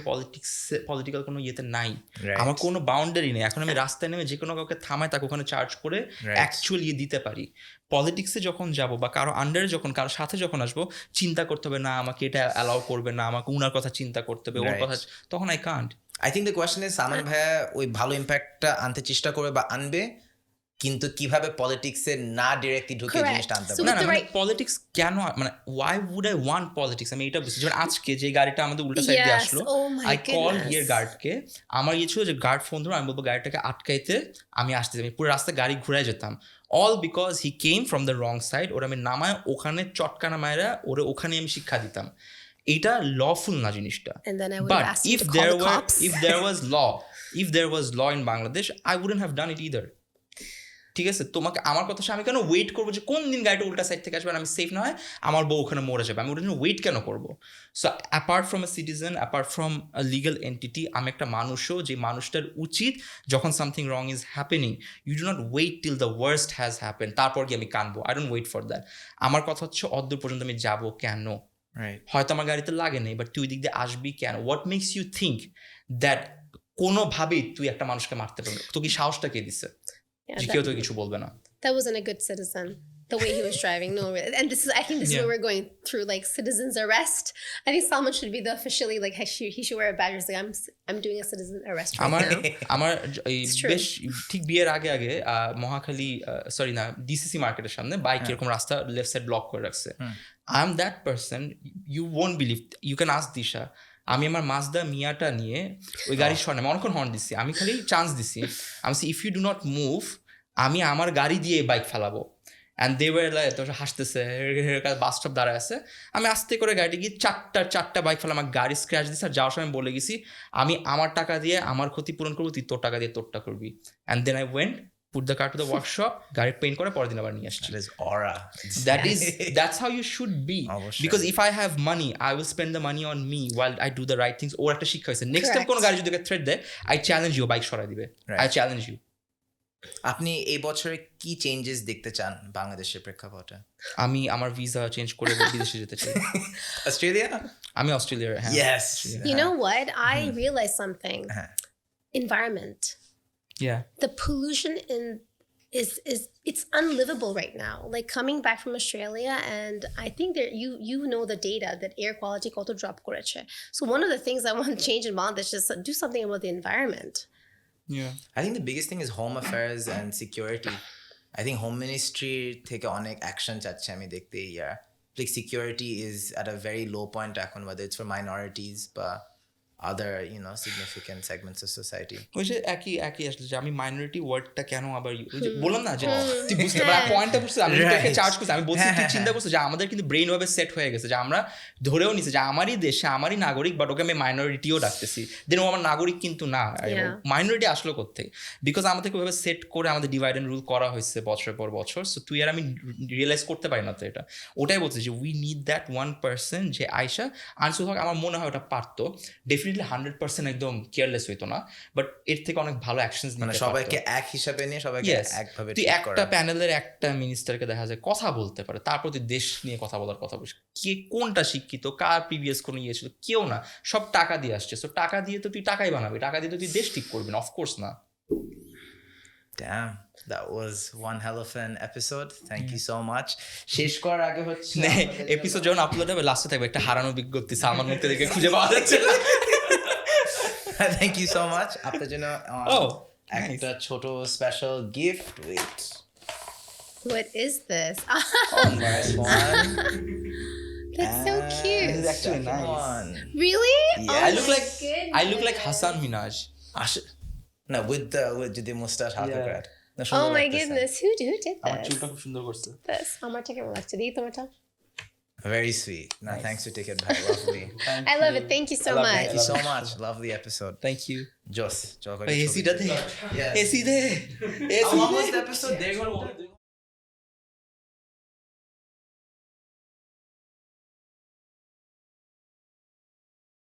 political কোনো ইয়েতে নাই, Right. আমার কোনো boundary নেই। এখন আমি রাস্তায় নেমে যে কোনো কাউকে থামায় তাকে ওখানে চার্জ করে Right. অ্যাকচুয়ালি দিতে পারি। পলিটিক্সে যখন যাব বা কারো আন্ডারে যখন, কারো সাথে যখন আসবো, চিন্তা করতে হবে না আমাকে এটা অ্যালাউ করবে না, আমাকে উনার কথা চিন্তা করতে হবে, ওর Right. কথা, তখন I can't. I think the question is, Salman Bhai ওই ভালো ইম্প্যাক্টটা আনতে চেষ্টা করবে বা আনবে, কিন্তু কিভাবে পলিটিক্সে না ডিরেক্টলি ঢুকে Correct. জিনিসটা আনতে So পারবে। না with না, the মানে right- পলিটিক্স কেন, মানে why would I want politics, আমি এটা বুঝছি। যেমন আজকে যে গাড়িটা আমাদের উল্টা সাইড দিয়ে Yes. আসলো, Oh my I call goodness. Here গার্ডকে, আমার ইয়ে ছিল যে গার্ড ফোন ধরো, আমি বলবো গাড়িটাকে আটকাইতে, আমি আসতে, আমি পুরো রাস্তায় গাড়ি ঘুরাই যেতাম, all because he came from the wrong side. ওরা আমি নামায় ওখানে চটকানা মায়েরা ওরা ওখানে আমি শিক্ষা দিতাম, এটা লফুল না জিনিসটা। And then I would But have asked you if to call the cops. if there was law in Bangladesh, I wouldn't have done it either. ঠিক আছে, তোমাকে আমার কথা, আমি কেন ওয়েট করবো যে কোন দিন গাড়িটা উল্টা সাইড থেকে আসবে আর আমি সেফ না হয় আমার বউ ওখানে মরে যাবে, আমি ওটার জন্য ওয়েট কেন করবো? So apart from a citizen, apart from a legal entity, আমি একটা মানুষও, যে মানুষটার উচিত যখন something wrong is happening, you do not wait till the worst has happen তারপর কি আমি কানবো। I don't wait for that. আমার কথা হচ্ছে অদ্দূর পর্যন্ত আমি যাবো কেন? Right. হয়তো আমার গাড়িতে লাগে নেই, বাট তুই ওই দিক দিয়ে আসবি কেন? What makes you think that কোনোভাবেই তুই একটা মানুষকে মারতে পারবি? তো কি সাহসটা কে দিছে Yeah, যে that- কেউ তো কিছু বলবে না? that wasn't a good citizen, the way he was driving. No, really. And I think this is Yeah. what we're going through, like citizens arrest. I think Salman should be the officially, like he should wear a badge. He's like, I'm doing a citizen arrest right আমার now. আমার এই It's true. বেশ ঠিক বিয়ের আগে Mohakhali, sorry না, DCC মার্কেটের সামনে বাইক এরকম রাস্তা লেফট সাইড ব্লক করে রাখছে। I am that person, you won't believe, you can ask Disha. আমি আমার মাজদা মিয়াটা নিয়ে ওই গাড়ির সরে আমি অনেকক্ষণ হর্ন দিচ্ছি, আমি খালি চান্স দিছি, আমি if you do not move, আমি আমার গাড়ি দিয়ে বাইক ফেলাবো। অ্যান্ড দে ওয়ার লাইক, তোর হাসতেছে, বাস স্টপ দাঁড়ায় আছে, আমি আস্তে করে গাড়ি গিয়ে চারটা বাইক ফেলা, আমার গাড়ি স্ক্র্যাচ দিচ্ছে। আর যাওয়ার সময় বলে গেছি আমি আমার টাকা দিয়ে আমার ক্ষতিপূরণ করবো, তুই তোর টাকা দিয়ে তোরটা করবি। And then I went, put the car to the workshop, গাড়ি পেইন্ট করে পরের দিন আবার নিয়ে আসছি। That is aura. That's how you should be. অবশ্যই। Because if I have money, I will spend the money on me while I do the right things. ওর একটা শিক্ষা হয়েছে, নেক্সট টাইম Correct. কোনো গাড়ি যদি থ্রেট দেয়, I challenge you, বাইক সরাই দিবে। Right. I challenge you. আপনি এই বছরে কি চেঞ্জেস দেখতে চান বাংলাদেশের প্রেক্ষাপটে? আমি আমার ভিসা চেঞ্জ করে বিদেশে যেতে চাই। অস্ট্রেলিয়া? আমি অস্ট্রেলিয়ার, হ্যাঁ। Yes. You know what? I realized something. Uh-huh. Environment. Yeah. The pollution is it's unlivable right now. Like coming back from Australia, and I think that you know the data that air quality koto drop koreche. So one of the things I want to change in Bangladesh is to do something about the environment. Yeah. I think the biggest thing is home affairs and security. I think home ministry থেকে অনেক action চাচ্ছে আমি দেখতে এই ইয়ার। Like security is at a very low point এখন, whether it's for minorities বা other, you know, significant segments of society. ওই যে একই আসলে যে আমি মাইনরিটি ওয়ার্ডটা কেন আবার ওই যে বললাম না যে তুই বুঝতে পারছিস পয়েন্টটা বুঝছিস, আমি তোকে চার্জ করছি, আমি বলছি তুই চিন্তা করছিস যে আমাদের কিন্তু ব্রেইন ভাবে সেট হয়ে গেছে যে আমরা ধরেও নিছি যে আমারই দেশে আমারই নাগরিক, বাট ওকে আমি মাইনরিটিও ডাকতেছি, দেন ও আমার নাগরিক কিন্তু না। মাইনরিটি আসলো কোত্থেকে? বিকজ আমাদেরকে ওইভাবে সেট করে আমাদের ডিভাইড অ্যান্ড রুল করা হয়েছে বছরের পর বছর। সো তুই আর আমি রিয়েলাইজ করতে পারি না তো এটা। ওটাই বলছি যে we need that one person যে আয়শা আনসুল হক, আমার মনে হয় ওটা পারতো। ডেফিনেটলি 100% একদম কেয়ারলেস হইতো না, বাট এর থেকে অনেক ভালো অ্যাকশনস নিতে পারতো। সবাইকে এক হিসাবে নিয়ে সবাইকে একভাবে তুই একটা প্যানেলের একটা মিনিস্টারকে দেখা যায় কথা বলতে পারে, তারপর তুই দেশ নিয়ে কথা বলার কথা বলিস, কে কোনটা শিক্ষিত, কার প্রিভিয়াস কোনো ইয়ে ছিল, কেউ না, সব টাকা দিয়ে আসছে। সো টাকা দিয়ে তো তুই টাকাই বানাবি, টাকা দিয়ে তো তুই দেশ ঠিক করবি না, অফকোর্স না। Damn, that was one hell of an episode. Thank you so much. শেষ করার আগে হচ্ছে এপিসোড যখন আপলোড হবে লাস্টে থাকবে একটা হারানো বিজ্ঞপ্তি, সালমান মুক্তাদিরকে খুঁজে পাওয়া যাচ্ছে না। Thank you so much. আপনার জন্য একটা ছোট special gift. Wait, What is this? nice one. That's so cute. This is actually nice. Really? Yeah. Oh I look my like goodness. I look like Hassan Minaj. No, with the mustache half Yeah. grad. Oh my goodness. Who did আমার this? চুলটা খুব সুন্দর করছে। This. আমার থেকে ভালো লাগছে। দিই তোমারটা? Very sweet. No, Nice. thanks for taking it back. Lovely. I love it. Thank you so much. Thank you so much. Lovely episode. Thank you. Joss. AC দে, Yeah. এসি দে, How long was the episode? They're going to